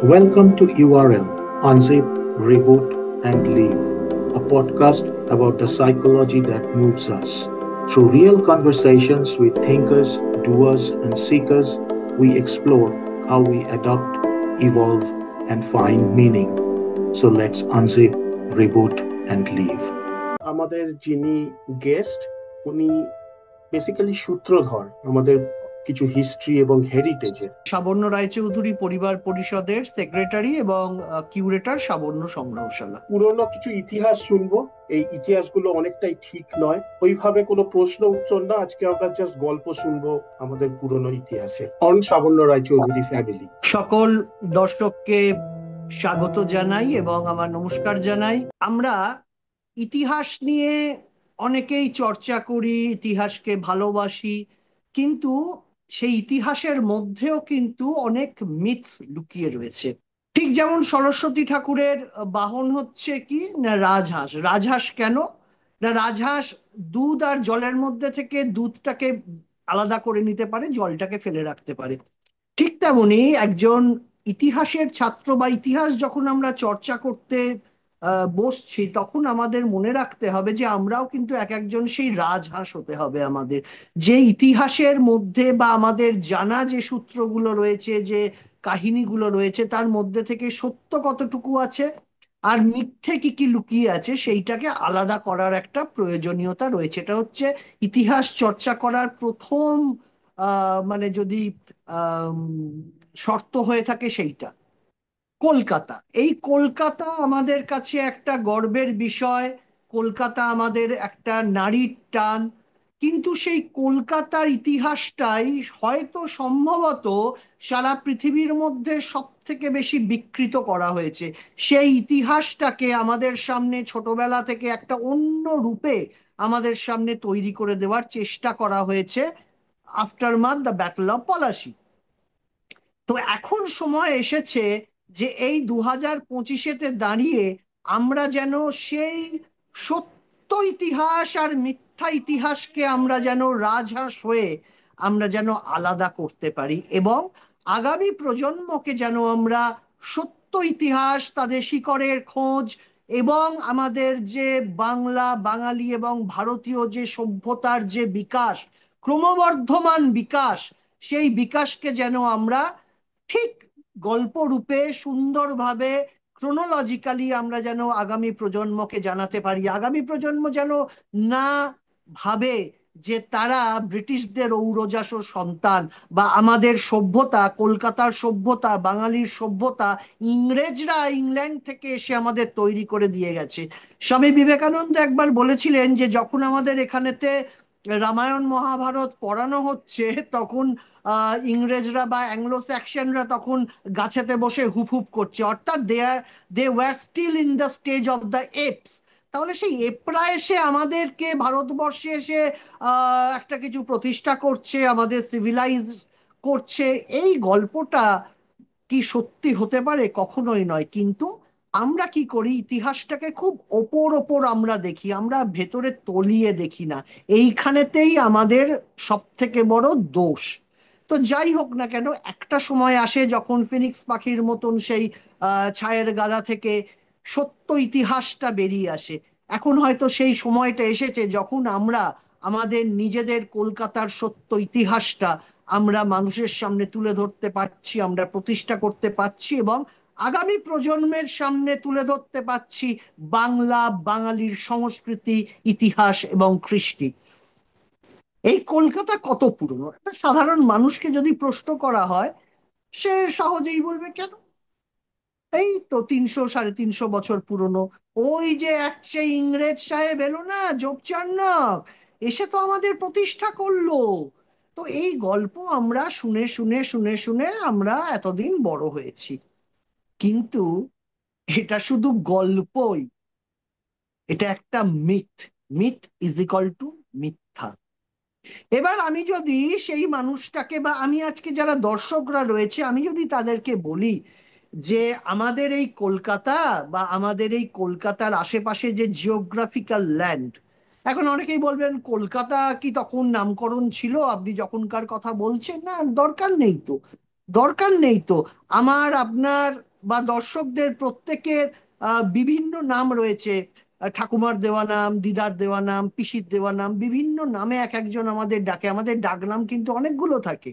Welcome to URL Unzip, Reboot, and Leave, a podcast about the psychology that moves us. Through real conversations with thinkers, doers, and seekers, we explore how we adapt, evolve, and find meaning. So let's unzip, reboot, and leave. আমাদের যিনি guest, উনি basically সূত্রধর আমাদের কিছু history এবং হেরিটেজের। সাবর্ণ রায়চৌধুরী পরিবার পরিষদের secretary এবং curator, Sabarna সংগ্রহশালা। পুরনো কিছু ইতিহাস শুনবো, এই ইতিহাসগুলো অনেকটাই ঠিক নয়, ওইভাবে কোনো প্রশ্ন উত্তর না। আজকে আমরা জাস্ট গল্প শুনবো আমাদের পুরনো ইতিহাসে। On Sabarna Roychowdhury family. সকল দর্শককে স্বাগত জানাই এবং আমার নমস্কার জানাই। আমরা ইতিহাস নিয়ে অনেকেই চর্চা করি, ইতিহাসকে ভালোবাসি, কিন্তু সেই ইতিহাসের মধ্যেও কিন্তু অনেক মিথ লুকিয়ে রয়েছে। ঠিক যেমন সরস্বতী ঠাকুরের বাহন হচ্ছে কি না রাজহাঁস। রাজহাঁস কেন না, রাজহাঁস দুধ আর জলের মধ্যে থেকে দুধটাকে আলাদা করে নিতে পারে, জলটাকে ফেলে রাখতে পারে। ঠিক তেমনি একজন ইতিহাসের ছাত্র বা ইতিহাস যখন আমরা চর্চা করতে বসছি, তখন আমাদের মনে রাখতে হবে যে আমরাও কিন্তু এক একজন সেই রাজহাঁস হতে হবে আমাদের। যে ইতিহাসের মধ্যে বা আমাদের জানা যে সূত্রগুলো রয়েছে, যে কাহিনীগুলো রয়েছে, তার মধ্যে থেকে সত্য কতটুকু আছে আর মিথ্যে কি কি লুকিয়ে আছে, সেইটাকে আলাদা করার একটা প্রয়োজনীয়তা রয়েছে। এটা হচ্ছে ইতিহাস চর্চা করার প্রথম মানে যদি আহ শর্ত হয়ে থাকে সেইটা। কলকাতা, এই কলকাতা আমাদের কাছে একটা গর্বের বিষয়। কলকাতা আমাদের একটা নারীর টান। কিন্তু সেই কলকাতার ইতিহাসটাই হয়তো সম্ভবত সারা পৃথিবীর মধ্যে সব থেকে বেশি বিকৃত করা হয়েছে। সেই ইতিহাসটাকে আমাদের সামনে ছোটবেলা থেকে একটা অন্য রূপে আমাদের সামনে তৈরি করে দেওয়ার চেষ্টা করা হয়েছে আফটারমাথ দ্য ব্যাটল অফ পলাশি। তো এখন সময় এসেছে যে এই 2025-তে দাঁড়িয়ে আমরা যেন সেই সত্য ইতিহাস আর মিথ্যা ইতিহাসকে আমরা যেন রাজহাঁস হয়ে আমরা যেন আলাদা করতে পারি, এবং আগামী প্রজন্মকে যেন আমরা সত্য ইতিহাস, তাদের শিকড়ের খোঁজ এবং আমাদের যে বাংলা, বাঙালি এবং ভারতীয় যে সভ্যতার যে বিকাশ, ক্রমবর্ধমান বিকাশ, সেই বিকাশকে যেন আমরা ঠিক গল্প রূপে সুন্দরভাবে ক্রোনোলজিক্যালি আমরা যেন আগামী প্রজন্মকে জানাতে পারি। আগামী প্রজন্ম যেন না ভাবে যে তারা ব্রিটিশদের ঔরজাস সন্তান, বা আমাদের সভ্যতা, কলকাতার সভ্যতা, বাঙালির সভ্যতা ইংরেজরা ইংল্যান্ড থেকে এসে আমাদের তৈরি করে দিয়ে গেছে। স্বামী বিবেকানন্দ একবার বলেছিলেন যে যখন আমাদের এখানেতে রামায়ণ মহাভারত পড়ানো হচ্ছে, তখন ইংরেজরা বা অ্যাংলো স্যাক্সনরা তখন গাছেতে বসে হুপ হুপ করছে, অর্থাৎ they were still in the stage of the apes. তাহলে সেই এপরা এসে আমাদেরকে ভারতবর্ষে এসে একটা কিছু প্রতিষ্ঠা করছে, আমাদের সিভিলাইজ করছে, এই গল্পটা কি সত্যি হতে পারে? কখনোই নয়। কিন্তু আমরা কি করি, ইতিহাসটাকে খুব ওপর ওপর আমরা দেখি, আমরা ভেতরে তলিয়ে দেখি না। এইখানেতেই আমাদের সব থেকে বড় দোষ। তো যাই হোক না কেন, একটা সময় আসে যখন ফিনিক্স পাখির মতন সেই ছায়ের গাদা থেকে সত্য ইতিহাসটা বেরিয়ে আসে। এখন হয়তো সেই সময়টা এসেছে যখন আমরা আমাদের নিজেদের কলকাতার সত্য ইতিহাসটা আমরা মানুষের সামনে তুলে ধরতে পারছি, আমরা প্রতিষ্ঠা করতে পারছি, এবং আগামী প্রজন্মের সামনে তুলে ধরতে পারছি বাংলা, বাঙালির সংস্কৃতি, ইতিহাস এবং কৃষ্টি। এই কলকাতা কত পুরনো, একটা সাধারণ মানুষকে যদি প্রশ্ন করা হয়, সে সহজেই বলবে কেন, এই তো 300 সাড়ে 300 বছর পুরনো। ওই যে এক সেই ইংরেজ সাহেব এলো না, যোগচার্ণক, এসে তো আমাদের প্রতিষ্ঠা করলো। তো এই গল্প আমরা শুনে শুনে শুনে শুনে আমরা এতদিন বড় হয়েছি। কিন্তু এটা শুধু গল্পই, এটা একটা myth. Myth is equal to মিথ্যা। এবার আমি যদি সেই মানুষটাকে, বা আমি আজকে যারা দর্শকরা রয়েছে, আমি যদি তাদেরকে বলি যে আমাদের এই কলকাতা বা আমাদের এই কলকাতার আশেপাশে যে জিওগ্রাফিক্যাল ল্যান্ড, এখন অনেকেই বলবেন কলকাতা কি তখন নামকরণ ছিল, আপনি যখনকার কথা বলছেন? না, দরকার নেই তো। দরকার নেই তো। আমার আপনার বা দর্শকদের প্রত্যেকের বিভিন্ন নাম রয়েছে। ঠাকুমার দেওয়া নাম, দিদার দেওয়া নাম, পিসির দেওয়া নাম, বিভিন্ন নামে এক একজন আমাদের ডাকে। আমাদের ডাকনাম কিন্তু অনেকগুলো থাকে,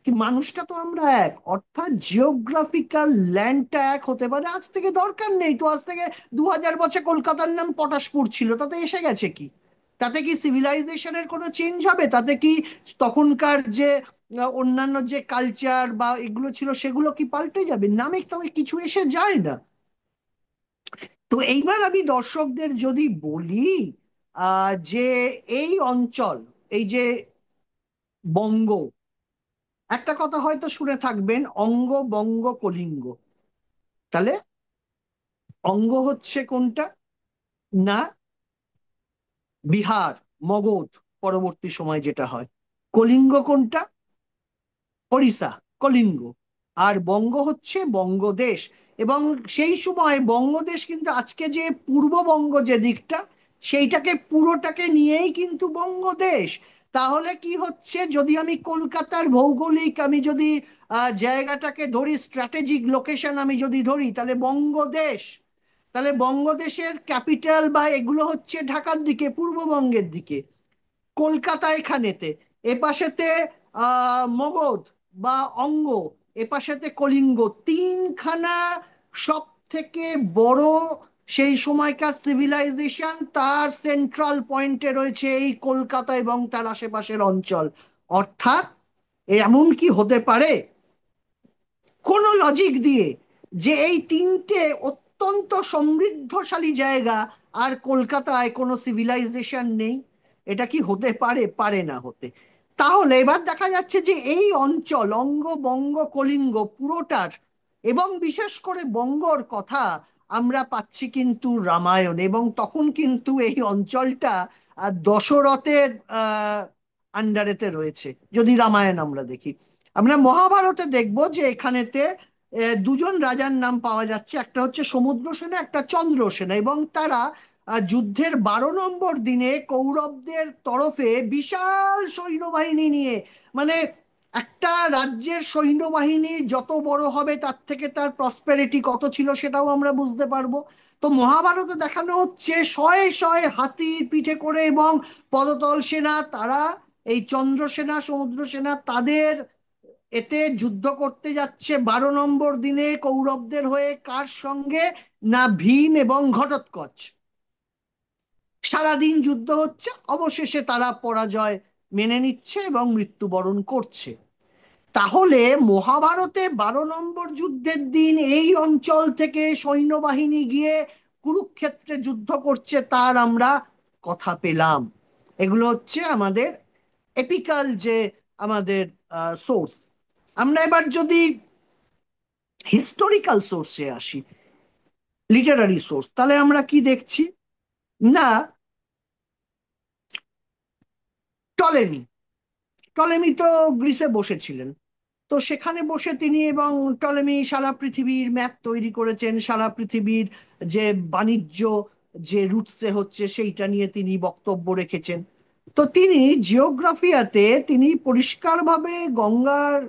কি মানুষটা তো আমরা এক, অর্থাৎ জিওগ্রাফিক্যাল ল্যান্ডটা এক হতে পারে। আজ থেকে দরকার নেই তো, আজ থেকে 2000 বছর কলকাতার নাম পটাশপুর ছিল, তাতে এসে গেছে কি? তাতে কি সিভিলাইজেশনের কোনো চেঞ্জ হবে? তাতে কি তখনকার যে অন্যান্য যে কালচার বা এগুলো ছিল সেগুলো কি পাল্টে যাবে? নামে তো কিছু এসে যায় না। তো এইবার আমি দর্শকদের যদি বলি যে এই অঞ্চল, এই যে বঙ্গ, একটা কথা হয়তো শুনে থাকবেন, অঙ্গ বঙ্গ কলিঙ্গ। তাহলে অঙ্গ হচ্ছে কোনটা? না, বিহার, মগধ পরবর্তী সময় যেটা হয়। কলিঙ্গ কোনটা? ওড়িশা, কলিঙ্গ। আর বঙ্গ হচ্ছে বঙ্গদেশ। এবং সেই সময় বঙ্গদেশ কিন্তু আজকে যে পূর্ববঙ্গ যে দিকটা, সেইটাকে পুরোটাকে নিয়েই কিন্তু বঙ্গদেশ। তাহলে কি হচ্ছে, যদি আমি কলকাতার ভৌগোলিক আমি যদি জায়গাটাকে ধরি, স্ট্র্যাটেজিক লোকেশন আমি যদি ধরি, তাহলে বঙ্গদেশ, তাহলে বঙ্গদেশের ক্যাপিটাল বা এগুলো হচ্ছে ঢাকার দিকে, পূর্ববঙ্গের দিকে। কলকাতা এখানেতে, এপাশেতে মগধ বা অঙ্গ, এপাশেতে কলিঙ্গ, তিনখানা সব থেকে বড় সেই সময়কার সিভিলাইজেশন, তার সেন্ট্রাল পয়েন্টে রয়েছে এই কলকাতা এবং তার আশেপাশের অঞ্চল। অর্থাৎ এমন কি হতে পারে কোন লজিক দিয়ে যে এই তিনটে অত্যন্ত সমৃদ্ধশালী জায়গা আর কলকাতায় কোনো সিভিলাইজেশন নেই? এটা কি হতে পারে? পারে না হতে। তাহলে এবার দেখা যাচ্ছে যে এই অঞ্চল অঙ্গ বঙ্গ কলিঙ্গ পুরোটার, এবং বিশেষ করে বঙ্গর কথা আমরা পাচ্ছি কিন্তু রামায়ণ। এবং তখন কিন্তু এই অঞ্চলটা দশরথের আন্ডারেতে রয়েছে। যদি রামায়ণ আমরা দেখি, আমরা মহাভারতে দেখব যে এখানেতে দুজন রাজার নাম পাওয়া যাচ্ছে, একটা হচ্ছে সমুদ্রসেনা, একটা চন্দ্রসেনা। এবং তারা যুদ্ধের 12 নম্বর দিনে কৌরবদের তরফে বিশাল সৈন্যবাহিনী নিয়ে, মানে একটা রাজ্যের সৈন্যবাহিনী যত বড় হবে তার থেকে তার প্রসপেরিটি কত ছিল সেটাও আমরা বুঝতে পারবো। তো মহাভারতে দেখানো হচ্ছে শয়ে শয়ে হাতির পিঠে করে এবং পদতল সেনা, তারা এই চন্দ্রসেনা সমুদ্রসেনা তাদের এতে যুদ্ধ করতে যাচ্ছে 12 নম্বর দিনে কৌরবদের হয়ে। কার সঙ্গে? না, ভীম এবং ঘটোৎকচ। সারাদিন যুদ্ধ হচ্ছে, অবশেষে তারা পরাজয় মেনে নিচ্ছে এবং মৃত্যুবরণ করছে। তাহলে মহাভারতে 12 নম্বর যুদ্ধের দিন এই অঞ্চল থেকে সৈন্যবাহিনী গিয়ে কুরুক্ষেত্রে যুদ্ধ করছে, তার আমরা কথা পেলাম। এগুলো হচ্ছে আমাদের এপিক্যাল যে আমাদের সোর্স। আমরা এবার যদি হিস্টোরিক্যাল সোর্সে আসি, লিটারারি সোর্স, তাহলে আমরা কি দেখছি? না, টলেমি, টলেমি তো গ্রিসে বসেছিলেন। তো সেখানে বসে তিনি এবং টলেমি সারা পৃথিবীর ম্যাপ তৈরি করেছেন। সারা পৃথিবীর যে বাণিজ্য যে রুটসে হচ্ছে সেইটা নিয়ে তিনি বক্তব্য রেখেছেন। তো তিনি জিওগ্রাফিয়াতে তিনি পরিষ্কারভাবে গঙ্গার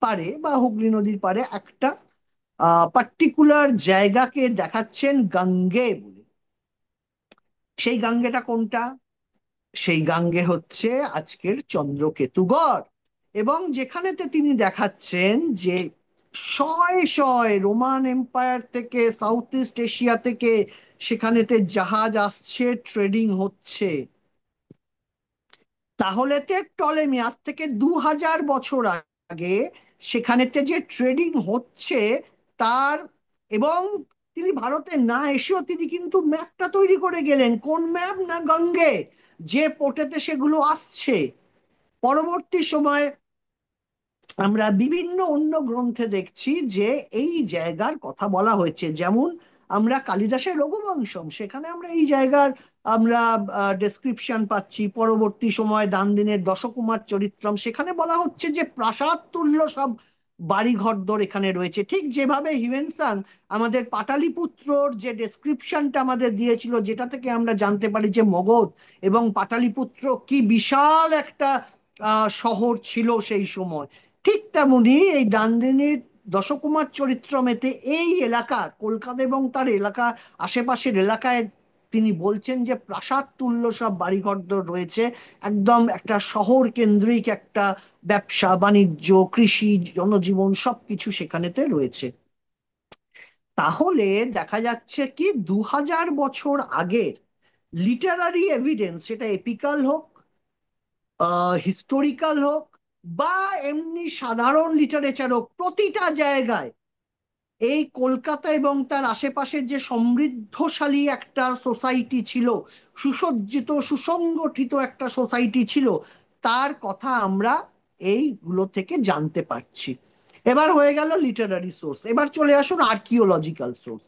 পারে বা হুগলি নদীর পারে একটা পার্টিকুলার জায়গাকে দেখাচ্ছেন গাঙ্গে বলে। সেই গাঙ্গেটা কোনটা? সেই গাঙ্গে হচ্ছে আজকের চন্দ্রকেতুগড়। এবং যেখানেতে তিনি দেখাচ্ছেন যে শয়ে শয়ে রোমান এম্পায়ার থেকে, সাউথ ইস্ট এশিয়া থেকে সেখানেতে জাহাজ আসছে, ট্রেডিং হচ্ছে। তাহলে তে টলেমি আজ থেকে 2000 বছর আগে সেখানেতে যে ট্রেডিং হচ্ছে তার, এবং তিনি ভারতে না এসেও তিনি কিন্তু ম্যাপটা তৈরি করে গেলেন। কোন ম্যাপ? না, গঙ্গে যে পোর্টেতে সেগুলো আসছে। পরবর্তী সময় আমরা বিভিন্ন অন্য গ্রন্থে দেখছি যে এই জায়গার কথা বলা হয়েছে। যেমন আমরা কালিদাসের রঘুবংশম, সেখানে আমরা এই জায়গার আমরা ডেসক্রিপশন পাচ্ছি। পরবর্তী সময় দান্দিনের দশকুমার চরিত্রম, সেখানে বলা হচ্ছে যে প্রাসাদ তুল্য সব বাড়ি ঘরদোর এখানে রয়েছে। ঠিক যেভাবে হিউয়েন সাং আমাদের পাটালিপুত্রর যে ডেসক্রিপশনটা আমাদের দিয়েছিল, যেটা থেকে আমরা জানতে পারি যে মগধ এবং পাটালিপুত্র কি বিশাল একটা শহর ছিল সেই সময়, ঠিক তেমনি এই দান্দিনীর দশকুমার চরিত্রমেতে এই এলাকার কলকাতা এবং তার এলাকা আশেপাশের এলাকায় তিনি বলছেন যে প্রাসাদ তুল্য সব বাড়িঘর রয়েছে, একদম একটা শহর কেন্দ্রিক একটা ব্যবসা বাণিজ্য কৃষি জনজীবন সবকিছু সেখানেতে রয়েছে। তাহলে দেখা যাচ্ছে কি 2000 বছর আগের লিটারারি এভিডেন্স, সেটা এপিক্যাল হোক, হিস্টোরিক্যাল হোক, বা এমনি সাধারণ লিটারেচার হোক, প্রতিটা জায়গায় এই কলকাতা এবং তার আশেপাশে যে সমৃদ্ধশালী একটা সোসাইটি ছিল, সুসজ্জিত সুসংগঠিত একটা সোসাইটি ছিল, তার কথা আমরা এইগুলো থেকে জানতে পারছি। এবার হয়ে গেল লিটারারি সোর্স, এবার চলে আসুন archaeological source.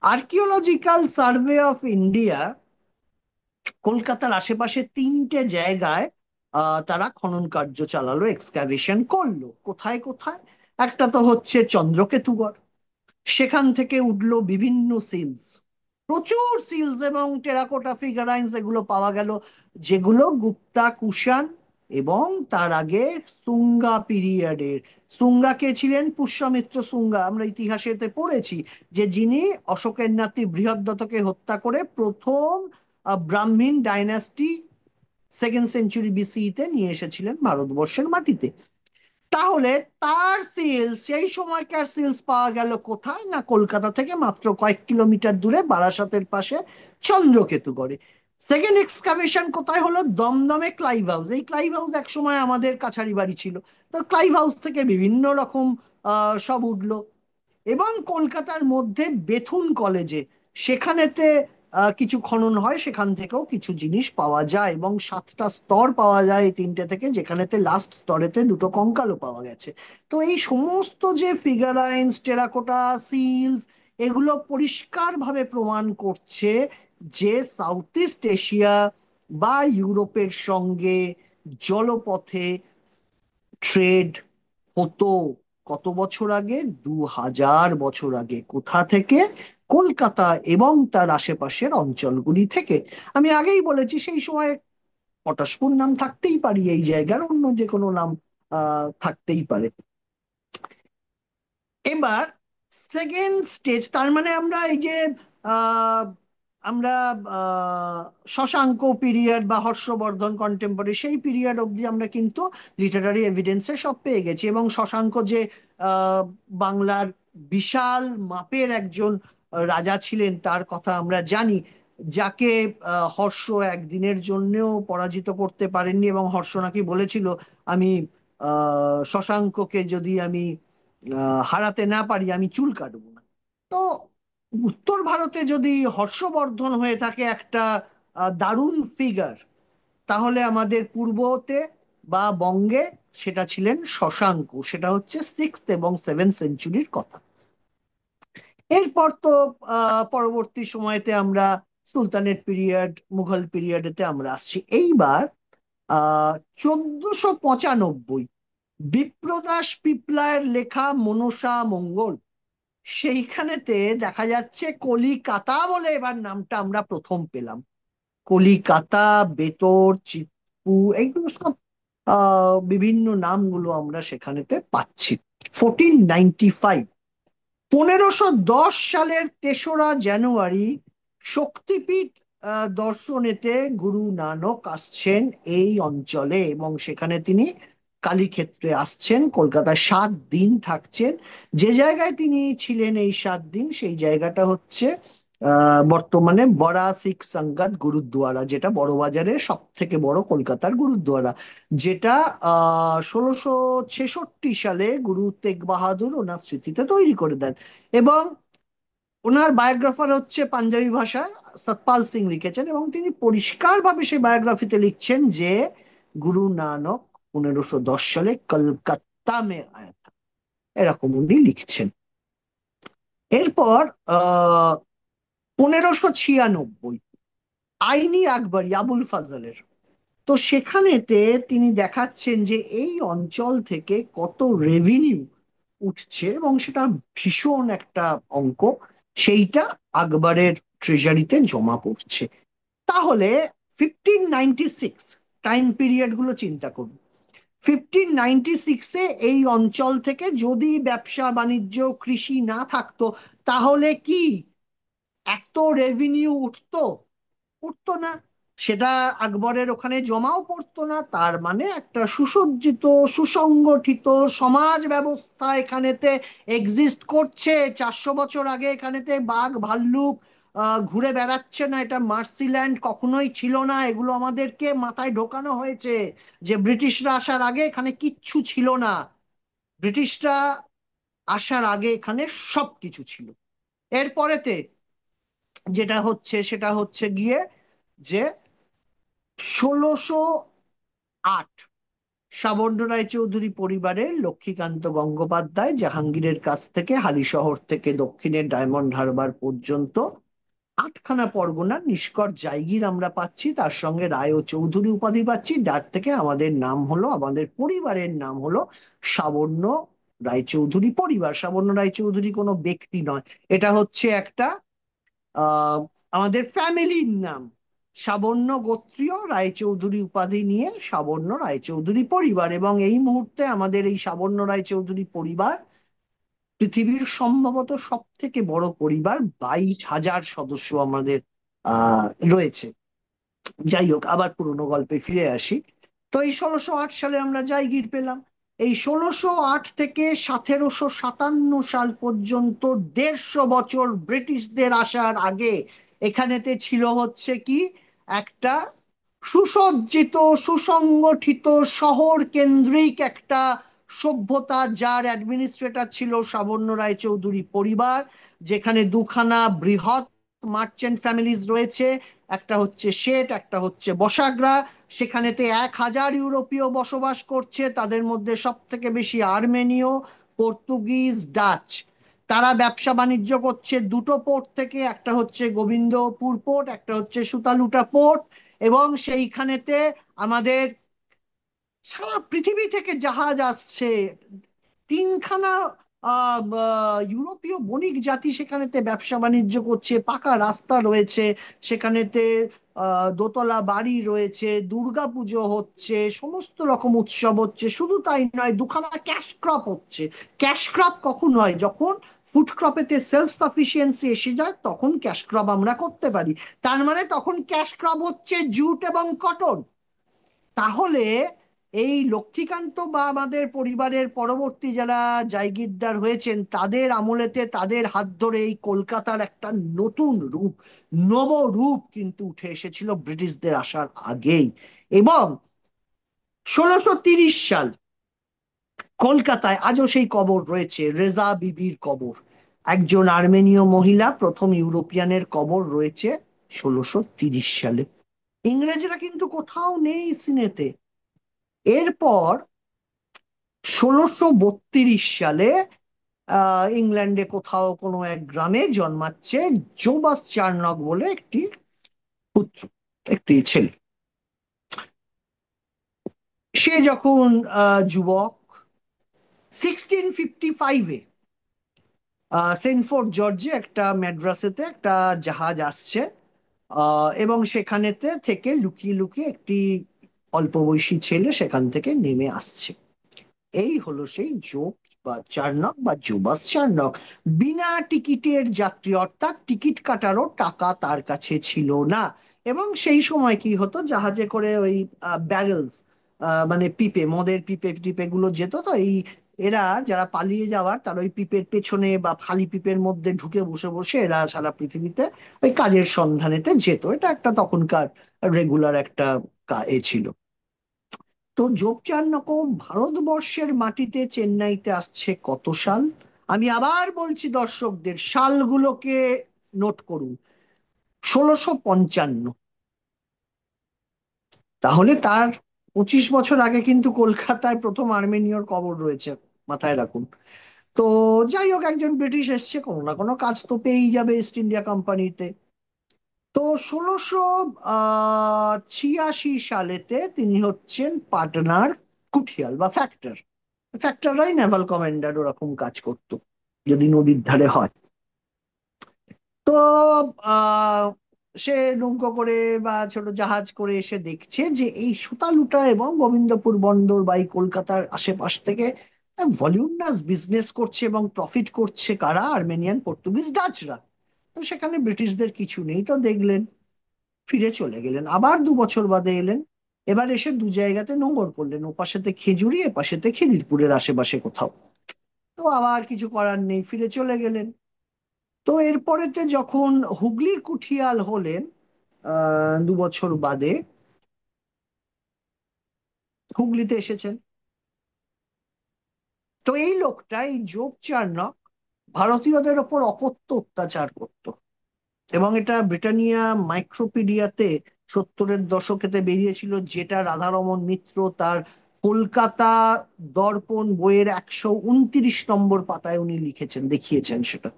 Archaeological survey of India কলকাতার আশেপাশে 3টে জায়গায় তারা খনন কার্য চালালো, এক্সক্যাভেশন করলো। কোথায় কোথায়? একটা তো হচ্ছে চন্দ্রকেতুগড়, সেখান থেকে উঠলো বিভিন্ন সিলস, প্রচুর সিলস এবং টেরাকোটা ফিগারাইন্স এগুলো পাওয়া গেল, যেগুলো গুপ্তা কুষাণ এবং তার আগে সুঙ্গা পিরিয়ডের। সুঙ্গা কে ছিলেন? পুষ্যমিত্র সুঙ্গা। আমরা ইতিহাসেতে পড়েছি যে যিনি অশোকের নাতি বৃহদ্রথকে হত্যা করে প্রথম ব্রাহ্মীণ ডাইনাস্টি 2nd সেঞ্চুরি বিসিইতে নিয়ে এসেছিলেন ভারতবর্ষের মাটিতে। তাহলে তার সিলস, সেই সময়কার সিলস পাওয়া গেল কোথায়? না, কলকাতা থেকে মাত্র কয়েক কিলোমিটার দূরে বারাসাতের পাশে চন্দ্রকেতুগড়ে। সেকেন্ড এক্সকাভেশন কোথায় হলো? দমদমে ক্লাইভ হাউস। এই ক্লাইভ হাউস এক সময় আমাদের কাছারি বাড়ি ছিল, তো ক্লাইভ হাউস থেকে বিভিন্ন রকম সব উঠলো। এবং কলকাতার মধ্যে বেথুন কলেজে, সেখানেতে কিছু খনন হয়, সেখান থেকেও কিছু জিনিস পাওয়া যায় এবং 7টা স্তর পাওয়া যায় এই 3টে থেকে, যেখানেতে লাস্ট স্তরেতে 2টো কঙ্কালও পাওয়া গেছে। তো এই সমস্ত যে ফিগারাইন্স, টেরাকোটা, সিলস, এগুলো পরিষ্কারভাবে প্রমাণ করছে যে সাউথ ইস্ট এশিয়া বা ইউরোপের সঙ্গে জলপথে ট্রেড হতো। কত বছর আগে? 2000 বছর আগে। কোথা থেকে? কলকাতা এবং তার আশেপাশের অঞ্চলগুলি থেকে। আমি আগেই বলেছি সেই সময় পটাশপুর নাম থাকতেই পারি, এই জায়গার অন্য যে কোনো নাম থাকতেই পারে। এবার সেকেন্ড স্টেজ, তার মানে আমরা এই যে আহ, আমরা আহ, শশাঙ্ক পিরিয়ড বা হর্ষবর্ধন কন্টেম্পোরারি সেই পিরিয়ড অব্দি আমরা কিন্তু লিটারারি এভিডেন্সে সব পেয়ে গেছি। এবং শশাঙ্ক যে আহ, বাংলার বিশাল মাপের একজন রাজা ছিলেন তার কথা আমরা জানি, যাকে হর্ষ একদিনের জন্যও পরাজিত করতে পারেননি। এবং হর্ষ নাকি বলেছিল, আমি শশাঙ্ককে যদি আমি হারাতে না পারি আমি চুল কাটবো না। তো উত্তর ভারতে যদি হর্ষবর্ধন হয়ে থাকে একটা দারুণ ফিগার, তাহলে আমাদের পূর্বতে বা বঙ্গে সেটা ছিলেন শশাঙ্ক। সেটা হচ্ছে 6th এবং 7th সেঞ্চুরির কথা। এরপর তো পরবর্তী সময়তে আমরা সুলতানেট পিরিয়ড, মুঘল পিরিয়ডেতে আমরা আসছি। এইবার 1495 বিপ্রদাস পিপ্লায়ের লেখা মনসা মঙ্গল, সেইখানেতে দেখা যাচ্ছে কলিকাতা বলে এবার নামটা আমরা প্রথম পেলাম। কলিকাতা, বেতর, চিতপুর, এইগুলো সব বিভিন্ন নামগুলো আমরা সেখানেতে পাচ্ছি। 1495, 1510 সালের 3রা জানুয়ারি শক্তিপীঠ দর্শনেতে গুরু নানক আসছেন এই অঞ্চলে এবং সেখানে তিনি কালীক্ষেত্রে আসছেন, কলকাতায় 7 দিন থাকছেন। যে জায়গায় তিনি ছিলেন এই 7 দিন, সেই জায়গাটা হচ্ছে বর্তমানে বড়া শিখ সঙ্গত গুরুদ্বারা, যেটা বড়বাজারের সব থেকে বড় কলকাতার গুরুদ্বারা, যেটা 1666 সালে গুরু তেগ বাহাদুর ওনার স্মৃতিতে তৈরি করে দেন। এবং ওনার বায়োগ্রাফার হচ্ছে পাঞ্জাবি ভাষায় সতপাল সিং লিখেছেন, এবং তিনি পরিষ্কারভাবে সেই বায়োগ্রাফিতে লিখছেন যে গুরু নানক 1510 সালে কলকাতা মে আয়া থা, এরকম উনি লিখছেন। এরপর 1596 আইনি আকবরী আবুল ফাজলের, তো সেখানেতে তিনি দেখাচ্ছেন যে এই অঞ্চল থেকে কত রেভিনিউ উঠছে এবং সেটা ভীষণ একটা অঙ্ক, সেইটা আকবরের ট্রেজারিতে জমা পড়ছে। তাহলে 1596 টাইম পিরিয়ড গুলো চিন্তা করুন। 1596-এ এই অঞ্চল থেকে যদি ব্যবসা বাণিজ্য কৃষি না থাকতো, তাহলে কি এত রেভিনিউ উঠতো? উঠতো না। সেটা আকবরের ওখানে জমাও পড়তো না। তার মানে একটা সুসজ্জিত, সুসংগঠিত সমাজ ব্যবস্থা এখানেতে এক্সিস্ট করছে। 400 বছর আগে এখানেতে বাঘ ভাল্লুক ঘুরে বেড়াচ্ছে না, এটা মার্সিল্যান্ড কখনোই ছিল না। এগুলো আমাদেরকে মাথায় ঢোকানো হয়েছে যে ব্রিটিশরা আসার আগে এখানে কিচ্ছু ছিল না। ব্রিটিশরা আসার আগে এখানে সবকিছু ছিল। এরপরেতে যেটা হচ্ছে সেটা হচ্ছে গিয়ে যে 1608 সাবর্ণ রায়চৌধুরী পরিবারের লক্ষ্মীকান্ত গঙ্গোপাধ্যায় জাহাঙ্গীরের কাছ থেকে হালিশহর থেকে দক্ষিণের ডায়মন্ড হারবার পর্যন্ত 8খানা পরগনার নিষ্কর জায়গির আমরা পাচ্ছি। তার সঙ্গে রায় ও চৌধুরী উপাধি পাচ্ছি, যার থেকে আমাদের নাম হলো, আমাদের পরিবারের নাম হলো সাবর্ণ রায়চৌধুরী পরিবার। সাবর্ণ রায়চৌধুরী কোনো ব্যক্তি নয়, এটা হচ্ছে একটা আহ আমাদের ফ্যামিলির নাম। সাবর্ণ গোত্রীয় রায়চৌধুরী উপাধি নিয়ে সাবর্ণ রায়চৌধুরী পরিবার। এবং এই মুহূর্তে আমাদের এই সাবর্ণ রায়চৌধুরী পরিবার পৃথিবীর সম্ভবত সব থেকে বড় পরিবার। 22,000 সদস্য আমাদের রয়েছে। যাই হোক, আবার পুরোনো গল্পে ফিরে আসি। তো এই 1608 সালে আমরা জায়গির পেলাম। এই 1608 থেকে 1757 সাল পর্যন্ত 150 বছর ব্রিটিশদের আসার আগে এখানেতে ছিল হচ্ছে কি একটা সুসজ্জিত, সুসংগঠিত, শহর কেন্দ্রিক একটা সভ্যতা, যার অ্যাডমিনিস্ট্রেটর ছিল সাবর্ণ রায়চৌধুরী পরিবার। যেখানে দুখানা বৃহৎ মার্চেন্ট ফ্যামিলিজ রয়েছে, একটা হচ্ছে শেঠ, একটা হচ্ছে বসাগরা। সেখানেতে 1000 ইউরোপীয় বসবাস করছে, তাদের মধ্যে সব থেকে বেশি আর্মেনীয়, পর্তুগিজ, ডাচ। তারা ব্যবসা বাণিজ্য করছে দুটো পোর্ট থেকে, একটা হচ্ছে গোবিন্দপুর পোর্ট, একটা হচ্ছে সুতালুটা পোর্ট। এবং সেইখানেতে আমাদের সারা পৃথিবী থেকে জাহাজ আসছে। 3খানা ইউরোপীয় বণিক জাতি সেখানেতে ব্যবসা বাণিজ্য করছে, পাকা রাস্তা রয়েছে সেখানেতে, দোতলা বাড়ি রয়েছে, দুর্গাপুজো হচ্ছে, সমস্ত রকম উৎসব হচ্ছে। শুধু তাই নয়, দুখানা ক্যাশ ক্রপ হচ্ছে। ক্যাশ ক্রপ কখন হয়? যখন ফুড ক্রপেতে সেলফ সাফিসিয়েন্সি এসে যায়, তখন ক্যাশ ক্রপ আমরা করতে পারি। তার মানে তখন ক্যাশ ক্রপ হচ্ছে জুট এবং কটন। তাহলে এই লক্ষ্মীকান্ত বা আমাদের পরিবারের পরবর্তী যারা জায়গিরদার হয়েছেন, তাদের আমলেতে, তাদের হাত ধরে এই কলকাতার একটা নতুন রূপ, নবরূপ কিন্তু উঠে এসেছিল ব্রিটিশদের আসার আগেই। এবং 1630 সাল কলকাতায় আজও সেই কবর রয়েছে, রেজা বিবির কবর। একজন আর্মেনীয় মহিলা, প্রথম ইউরোপিয়ানের কবর রয়েছে 1630 সালে। ইংরেজরা কিন্তু কোথাও নেই সিনেতে। এরপর 1632 সালে ইংল্যান্ডে কোথাও কোনো এক গ্রামে জন্মাচ্ছে জোবাস চার্নক বলে একটি পুত্র, একটি ছেলে। সে যখন যুবক, 1655-এ সেন্টফোর্ড জর্জে একটা ম্যাড্রাসেতে একটা জাহাজ আসছে, এবং সেখানেতে থেকে লুকিয়ে লুকিয়ে একটি অল্প বয়সী ছেলে সেখান থেকে নেমে আসছে। এই হলো সেই জোব বা চার্নক বা জোবাস চার্নক। বিনা টিকিটের যাত্রী, অর্থাৎ টিকিট কাটারও টাকা তার কাছে ছিল না। এবং সেই সময় কি হতো, জাহাজে করে ওই ব্যারেলস, মানে পিপে, মদের পিপে টিপে গুলো যেত। তো এই এরা যারা পালিয়ে যাওয়ার, তার ওই পিপের পেছনে বা খালি পিপের মধ্যে ঢুকে বসে বসে এরা সারা পৃথিবীতে ওই কাজের সন্ধানেতে যেত। এটা একটা তখনকার রেগুলার একটা ছিল। তো যোগচান ভারতবর্ষের মাটিতে, চেন্নাইতে আসছে কত সাল? আমি আবার বলছি দর্শকদের, সালগুলোকে নোট করুন। 1655। তাহলে তার 25 বছর আগে কিন্তু কলকাতায় প্রথম আর্মেনীয়র কবর রয়েছে, মাথায় রাখুন। তো যাই হোক, একজন ব্রিটিশ এসছে, কোনো না কোনো কাজ তো পেয়েই যাবে ইস্ট ইন্ডিয়া কোম্পানিতে। তো 1686 সালেতে তিনি হচ্ছেন পাটনার কুঠিয়াল বা ফ্যাক্টর। ফ্যাক্টররাই নেভাল কমান্ডার ওরকম কাজ করতো, যদি নদীর ধারে হয়। তো সে নৌকো করে বা ছোট জাহাজ করে এসে দেখছে যে এই সুতালুটা এবং গোবিন্দপুর বন্দর বা এই কলকাতার আশেপাশ থেকে ভলিউমনাস বিজনেস করছে এবং প্রফিট করছে কারা? আর্মেনিয়ান, পর্তুগিজ, ডাচরা। তো সেখানে ব্রিটিশদের কিছু নেই, তো দেখলেন, ফিরে চলে গেলেন। আবার 2 বছর বাদে এলেন। এবার এসে দু জায়গাতে নোঙর করলেন, ও পাশেতে খেজুরি, এ পাশেতে খিদিরপুরের আশেপাশে কোথাও। তো আবার কিছু করার নেই, ফিরে চলে গেলেন। তো এরপরেতে যখন হুগলির কুঠিয়াল হলেন 2 বছর বাদে, হুগলিতে এসেছেন। তো এই লোকটা, এই যোগ চার্নক, ভারতীয়দের ওপর অকথ্য অত্যাচার করত। এবং এটা ব্রিটানিয়া মাইক্রোপিডিয়াতে 70-এর দশকেতে বেরিয়েছিল, যেটা রাধারমন মিত্র তার কলকাতা দর্পণ বইয়ের 129 নম্বর পাতায় উনি লিখেছেন, দেখিয়েছেন সেটা।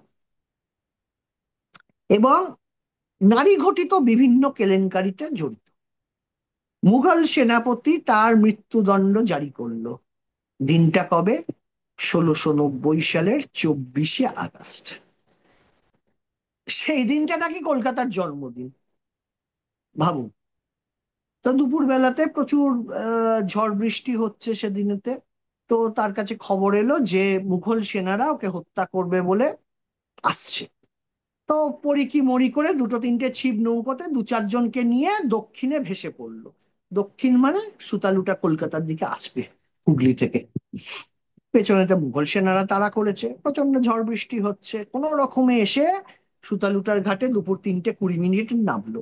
এবং নারী ঘটিত বিভিন্ন কেলেঙ্কারিতে জড়িত। মুঘল সেনাপতি তার মৃত্যুদণ্ড জারি করলো। দিনটা কবে? 1690 সালের 24শে আগস্ট। সেই দিনটা নাকি কলকাতার জন্মদিন, ভাবুন। তো দুপুর বেলাতে প্রচুর ঝড় বৃষ্টি হচ্ছে সেদিনেতে। তো তার কাছে খবর এলো যে মুঘল সেনারা ওকে হত্যা করবে বলে আসছে। তো পড়ি মরি করে দুটো তিনটে ছিপ নৌকোতে 2-4 জনকে নিয়ে দক্ষিণে ভেসে পড়লো। দক্ষিণ মানে সুতালুটা কলকাতার দিকে আসবে হুগলি থেকে। পেছনেতে মুঘল সেনারা তাড়া করেছে, প্রচন্ড ঝড় বৃষ্টি হচ্ছে, কোনো রকমে এসে সুতালুটার ঘাটে দুপুর 3:20 নামলো।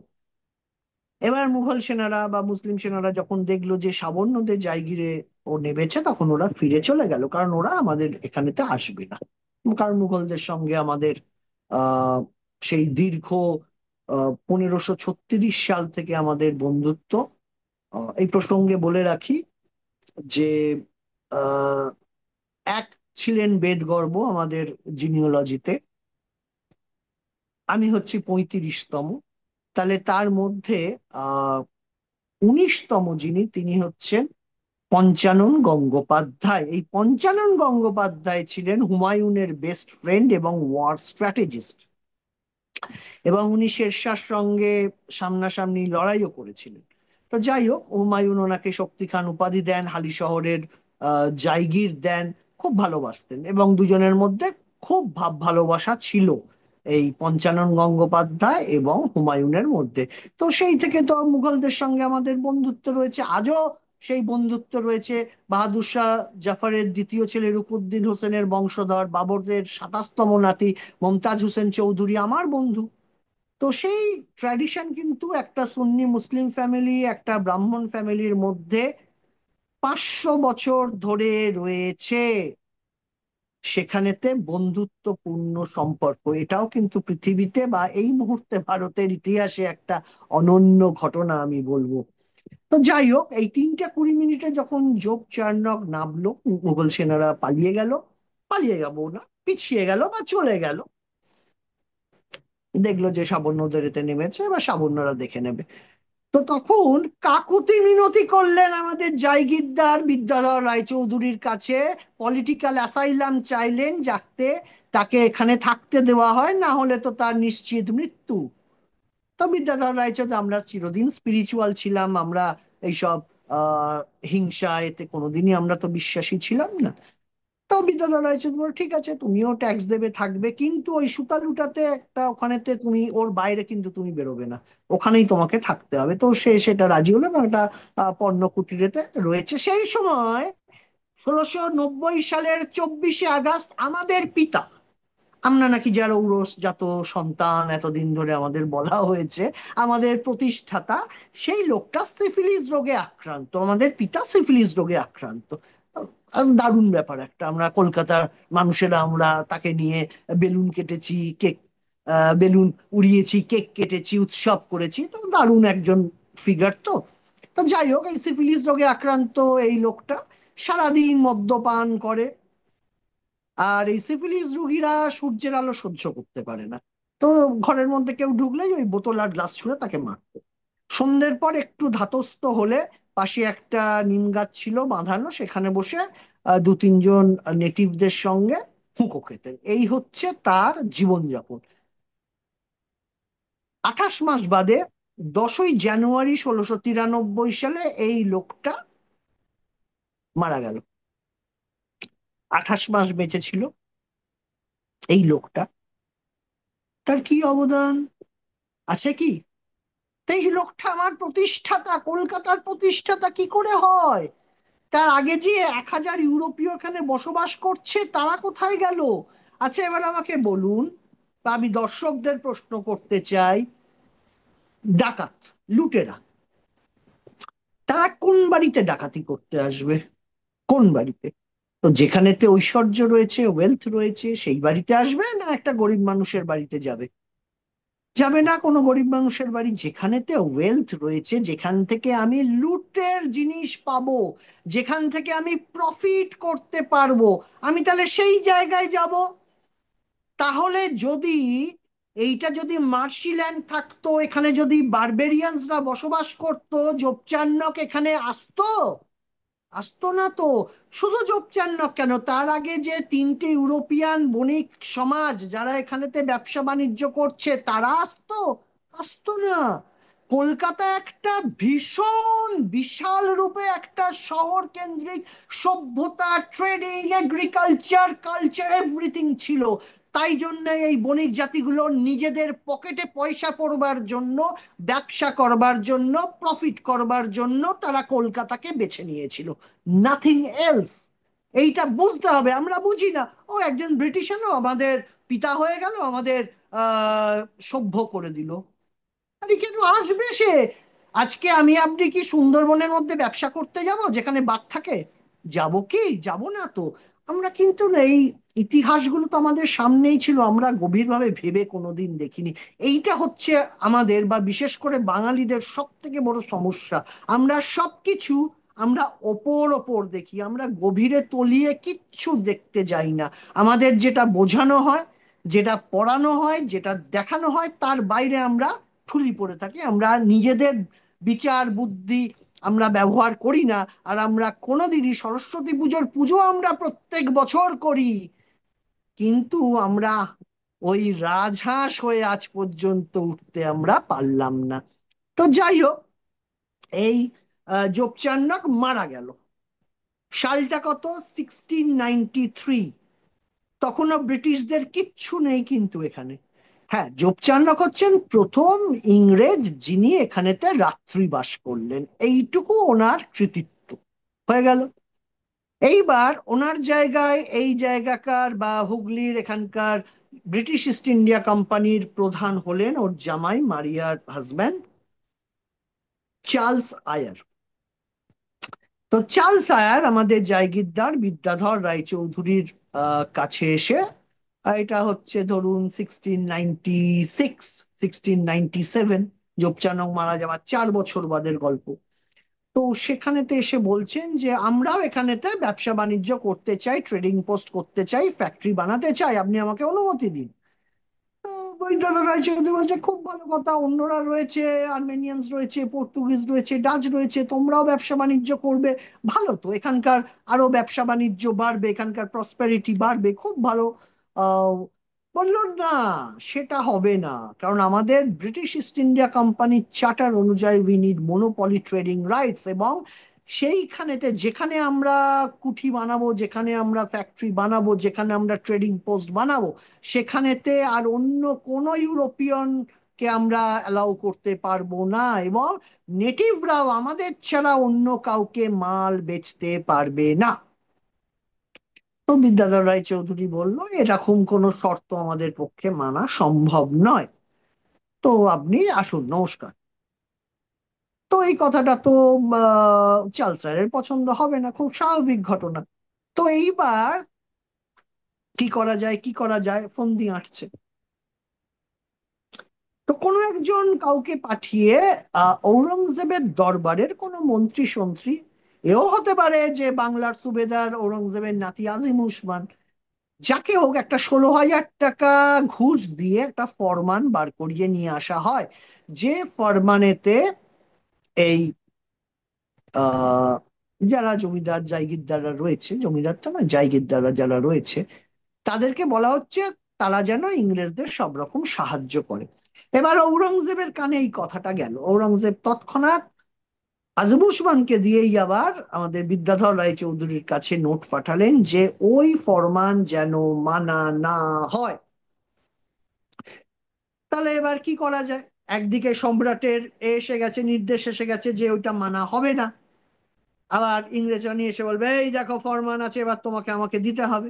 এবার মুঘল সেনারা বা মুসলিম সেনারা যখন দেখলো যে শাবর নদের জায়গিরে ও নেমেছে, তখন ওরা ফিরে চলে গেল, কারণ ওরা আমাদের এখানেতে আসবে না। কারণ মুঘলদের সঙ্গে আমাদের আহ সেই দীর্ঘ 1536 সাল থেকে আমাদের বন্ধুত্ব। এই প্রসঙ্গে বলে রাখি যে আহ এক ছিলেন বেদগর্ভ আমাদের জিনিওলজিতে, আমি হচ্ছি 35তম। তাহলে তার মধ্যে আহ 19তম যিনি, তিনি হচ্ছেন পঞ্চানন গঙ্গোপাধ্যায়। এই পঞ্চানন গঙ্গোপাধ্যায় ছিলেন হুমায়ুনের বেস্ট ফ্রেন্ড এবং ওয়ার স্ট্র্যাটেজিস্ট। এবং উনি শেরশাহর সঙ্গে সামনাসামনি লড়াইও করেছিলেন। তো যাই হোক, হুমায়ুন ওনাকে শক্তি খান উপাধি দেন, হালি শহরের জায়গির দেন, খুব ভালোবাসতেন এবং দুজনের মধ্যে খুব ভাব ভালোবাসা ছিল এই পঞ্চানন গঙ্গোপাধ্যায় এবং হুমায়ুনের মধ্যে। তো সেই থেকে তো মুঘলদের সঙ্গে আমাদের বন্ধুত্ব রয়েছে, আজও সেই বন্ধুত্ব রয়েছে। বাহাদুর শাহ জাফরের দ্বিতীয় ছেলে রুকুদ্দিন হোসেনের বংশধর বাবরের 27তম নাতি মমতাজ হোসেন চৌধুরী আমার বন্ধু। তো সেই ট্র্যাডিশন কিন্তু একটা সুন্নি মুসলিম ফ্যামিলি, একটা ব্রাহ্মণ ফ্যামিলির মধ্যে 500 বছর ধরে রয়েছে। সেখানেতে বন্ধুত্বপূর্ণ সম্পর্ক, এটাও কিন্তু পৃথিবীতে বা এই মুহূর্তে ভারতের ইতিহাসে একটা অনন্য ঘটনা আমি বলবো। তো যাই হোক, এই 3:20 যখন যোগ চার্নক নামলো, মুঘল সেনারা পালিয়ে গেল, পালিয়ে যাবো না, পিছিয়ে গেল বা চলে গেল। দেখলো যে সাবর্ণ নদীতে নেমেছে, বা সাবর্ণরা দেখে নেবে। তো তখন কাকুতি মিনতি করলেন আমাদের জায়গিরদার বিদ্যাধর রায়চৌধুরীর কাছে, পলিটিক্যাল অ্যাসাইলাম চাইলেন, যাতে তাকে এখানে থাকতে দেওয়া হয়, না হলে তো তার নিশ্চিত মৃত্যু। তো বিদ্যাধর রায়চৌধুরী, আমরা চিরদিন স্পিরিচুয়াল ছিলাম, আমরা এইসব আহ হিংসা এতে কোনোদিনই আমরা তো বিশ্বাসী ছিলাম না। তো বিদ্যাধর রায়চৌধুরী বলল, ঠিক আছে, তুমিও ট্যাক্স দেবে, থাকবে, কিন্তু ওই সুতালুটাতে একটা, ওখানেতে তুমি ওর বাইরে কিন্তু তুমি বেরোবে না, ওখানেই তোমাকে থাকতে হবে। তো সে সেটা রাজি হলো এবং একটা পণ্য কুটিরেতে রয়েছে। সেই সময় 1690 সালের 24শে আগস্ট আমাদের পিতা, আমরা নাকি যার ঔরসজাত সন্তান এতদিন ধরে আমাদের বলা হয়েছে, আমাদের প্রতিষ্ঠাতা, সেই লোকটা সিফিলিস রোগে আক্রান্ত, আমাদের পিতা সিফিলিস রোগে আক্রান্ত। দারুণ ব্যাপার একটা, আমরা কলকাতার মানুষেরা আমরা তাকে নিয়ে বেলুন কেটেছি, কেক, বেলুন উড়িয়েছি, কেক কেটেছি, উৎসব করেছি। তো দারুণ একজন ফিগার। তো তো যাই হোক, এই সিফিলিস রোগে আক্রান্ত এই লোকটা সারাদিন মদ্যপান করে। আর এই সিফিলিস রোগীরা সূর্যের আলো সহ্য করতে পারে না। তো ঘরের মধ্যে কেউ ঢুকলেই ওই বোতল আর গ্লাস ছুঁড়ে তাকে মারতো। সন্ধ্যের পর একটু ধাতস্থ হলে পাশে একটা নিম গাছ ছিল বাঁধানো, সেখানে বসে 2-3 জন নেটিভদের সঙ্গে হুঁকো খেতেন। এই হচ্ছে তার জীবনযাপন। 28 মাস বাদে 10ই জানুয়ারি 1693 সালে এই লোকটা মারা গেল। 28 মাস বেঁচে ছিল এই লোকটা। তার কি অবদান আছে কি? এই লোকটা আমার প্রতিষ্ঠাতা, কলকাতার প্রতিষ্ঠাতা কি করে হয়? তার আগে যে 1000 ইউরোপীয় এখানে বসবাস করছে তারা কোথায় গেল? আচ্ছা, এবার আমাকে বলুন, বা আমি দর্শকদের প্রশ্ন করতে চাই, ডাকাত, লুটেরা, তারা কোন বাড়িতে ডাকাতি করতে আসবে? কোন বাড়িতে? তো যেখানেতে ঐশ্বর্য রয়েছে, ওয়েলথ রয়েছে, সেই বাড়িতে আসবে, না একটা গরিব মানুষের বাড়িতে যাবে? যাবে না কোনো গরিব মানুষের বাড়ি। যেখানেতে ওয়েলথ রয়েছে, যেখান থেকে আমি লুটের জিনিস পাবো, যেখান থেকে আমি প্রফিট করতে পারবো, আমি তাহলে সেই জায়গায় যাব। তাহলে যদি এইটা যদি মার্শিল্যান্ড থাকতো, এখানে যদি বারবেরিয়ানসরা বসবাস করতো, যোগচার্ণক এখানে আসতো? আসতো না তো। শুধু যোগচার্ণক কেন, তার আগে যে 3টে ইউরোপিয়ান বণিক সমাজ যারা এখানেতে ব্যবসা বাণিজ্য করছে তারা আসতো? আসতো না। কলকাতা একটা ভীষণ বিশাল রূপে একটা শহর কেন্দ্রিক সভ্যতা, ট্রেডিং, এগ্রিকালচার, কালচার, এভরিথিং ছিল। তাই জন্য এই বণিক জাতিগুলো নিজেদের পকেটে পয়সা পড়বার জন্য, ব্যবসা করবার জন্য, প্রফিট করবার জন্য তারা কলকাতাকে বেছে নিয়েছিল। Nothing else. এইটা বুঝতে হবে, আমরা বুঝি না। ও একজন ব্রিটিশ এলো, আমাদের পিতা হয়ে গেল, আমাদের আহ সভ্য করে দিল। আরে কেন আসবে সে? আজকে আমি আপনি কি সুন্দরবনের মধ্যে ব্যবসা করতে যাব যেখানে বাঘ থাকে? যাব কি? যাব না তো। আমরা কিন্তু না, এই ইতিহাসগুলো তো আমাদের সামনেই ছিল, আমরা গভীরভাবে ভেবে কোনোদিন দেখিনি। এইটা হচ্ছে আমাদের, বা বিশেষ করে বাঙালিদের সব থেকে বড় সমস্যা। আমরা সবকিছু আমরা ওপর ওপর দেখি, আমরা গভীরে তলিয়ে কিচ্ছু দেখতে যাই না। আমাদের যেটা বোঝানো হয়, যেটা পড়ানো হয়, যেটা দেখানো হয়, তার বাইরে আমরা ঠুলি পড়ে থাকি। আমরা নিজেদের বিচার বুদ্ধি আমরা ব্যবহার করি না। আর আমরা কোনোদিনই সরস্বতী পুজোর পুজো আমরা প্রত্যেক বছর করি, কিন্তু আমরা ওই রাজহাঁস হয়ে আজ পর্যন্ত উঠতে আমরা পারলাম না। তো যাই হোক, এই যোগচার্ণক মারা গেল। সালটা কত? 1693। তখনও ব্রিটিশদের কিচ্ছু নেই কিন্তু এখানে। হ্যাঁ, যোগচার্ণক হচ্ছেন প্রথম ইংরেজ যিনি এখানেতে রাত্রিবাস করলেন, এইটুকু ওনার কৃতিত্ব। হয়ে গেল। এইবার ওনার জায়গায় এই জায়গাকার বা হুগলির এখানকার ব্রিটিশ ইস্ট ইন্ডিয়া কোম্পানির প্রধান হলেন ওর জামাই, মারিয়ার হাজব্যান্ড, চার্লস আয়ার। তো চার্লস আয়ার আমাদের জায়গিরদার বিদ্যাধর রায়চৌধুরীর কাছে এসে, এটা হচ্ছে ধরুন 1696, 1697, যোগচানক মারা যাওয়ার 4 বছর বাদের গল্প। তো সেখানেতে এসে বলছেন যে আমরাও এখানেতে ব্যবসা বাণিজ্য করতে চাই, ট্রেডিং পোস্ট করতে চাই, ফ্যাক্টরি বানাতে চাই, আপনি আমাকে অনুমতি দিন। তো বৈদ্যনাথ রায়চৌধুরী বলছে, খুব ভালো কথা, অন্যরা রয়েছে, আর্মেনিয়ানস রয়েছে, পর্তুগিজ রয়েছে, ডাচ রয়েছে, তোমরাও ব্যবসা বাণিজ্য করবে, ভালো তো, এখানকার আরো ব্যবসা বাণিজ্য বাড়বে, এখানকার প্রসপেরিটি বাড়বে, খুব ভালো। আহ বললো না, সেটা হবে না, কারণ আমাদের ব্রিটিশ ইস্ট ইন্ডিয়া কোম্পানির চার্টার অনুযায়ী we need monopoly trading rights, এবং সেইখানেতে যেখানে আমরা কুঠি বানাবো, যেখানে আমরা ফ্যাক্টরি বানাবো, যেখানে আমরা ট্রেডিং পোস্ট বানাবো, সেখানেতে আর অন্য কোনো ইউরোপিয়ান কে আমরা অ্যালাউ করতে পারবো না, এবং নেটিভরাও আমাদের ছাড়া অন্য কাউকে মাল বেচতে পারবে না। তো বিদ্যাধর রায় চৌধুরী বলল, এরকম কোনো শর্ত আমাদের পক্ষে মানা সম্ভব নয়, তো আপনি আসুন, নমস্কার। তো এই কথাটা তো চার্লস স্যারের পছন্দ হবে না, খুব স্বাভাবিক ঘটনা। তো এইবার কি করা যায়, কি করা যায়, ফন্দি আঁটছে। তো কোনো একজন কাউকে পাঠিয়ে ঔরঙ্গজেবের দরবারের কোনো মন্ত্রী সন্ত্রী, এও হতে পারে যে বাংলার সুবেদার ঔরঙ্গজেবের নাতি আজিম উসমান, যাকে হোক একটা 16,000 টাকা ঘুষ দিয়ে একটা ফরমান বার করিয়ে নিয়ে আসা হয়, যে ফরমানেতে এই আহ যারা জমিদার জায়গিরদাররা রয়েছে, জমিদার তো না, জায়গিরদাররা যারা রয়েছে, তাদেরকে বলা হচ্ছে তারা যেন ইংরেজদের সব রকম সাহায্য করে। এবার ঔরঙ্গজেবের কানে এই কথাটা গেল। ঔরঙ্গজেব তৎক্ষণাৎ আজবুসমানকে দিয়েই আবার আমাদের বিদ্যাধর রায়চৌধুরীর কাছে নোট পাঠালেন যে ওই ফরমান যেন মানা না হয়। তাহলে এবার কি করা যায়? একদিকে সম্রাটের এসে গেছে, নির্দেশ এসে গেছে যে ওইটা মানা হবে না, আবার ইংরেজরা নিয়ে এসে বলবে এই দেখো ফরমান আছে, এবার তোমাকে আমাকে দিতে হবে।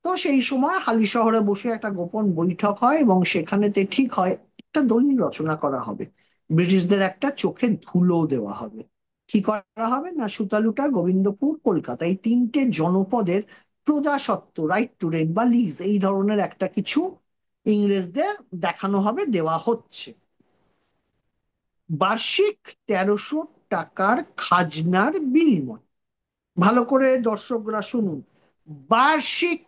তো সেই সময় হালি শহরে বসে একটা গোপন বৈঠক হয় এবং সেখানেতে ঠিক হয় একটা দলিল রচনা করা হবে, ব্রিটিশদের একটা চোখে ধুলো দেওয়া হবে। কি করা হবে না, সুতালুটা, গোবিন্দপুর, কলকাতা, এই তিনটে জনপদের প্রজাস্বত্ব, রাইট টু রেন্ট বা লিজ, এই ধরনের একটা কিছু ইংরেজদের দেখানো হবে, দেওয়া হচ্ছে। বার্ষিক 1300 টাকার খাজনার বিনিময়। ভালো করে দর্শকরা শুনুন, বার্ষিক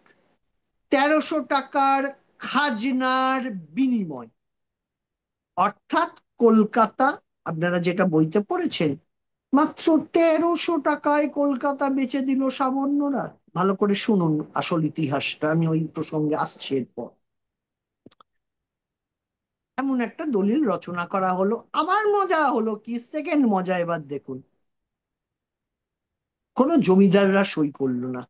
1300 টাকার খাজনার বিনিময়। অর্থাৎ কলকাতা, আপনারা যেটা বইতে পড়েছেন, মাত্র 1300 টাকায় কলকাতা বেচে দিল সামান্যরা। ভালো করে শুনুন আসল ইতিহাসটা, আমি ওই প্রসঙ্গে আসছি এরপর। এমন একটা দলিল রচনা করা হলো। আবার মজা হলো কি, সেকেন্ড মজা এবার দেখুন, কোন জমিদাররা সই করলো না।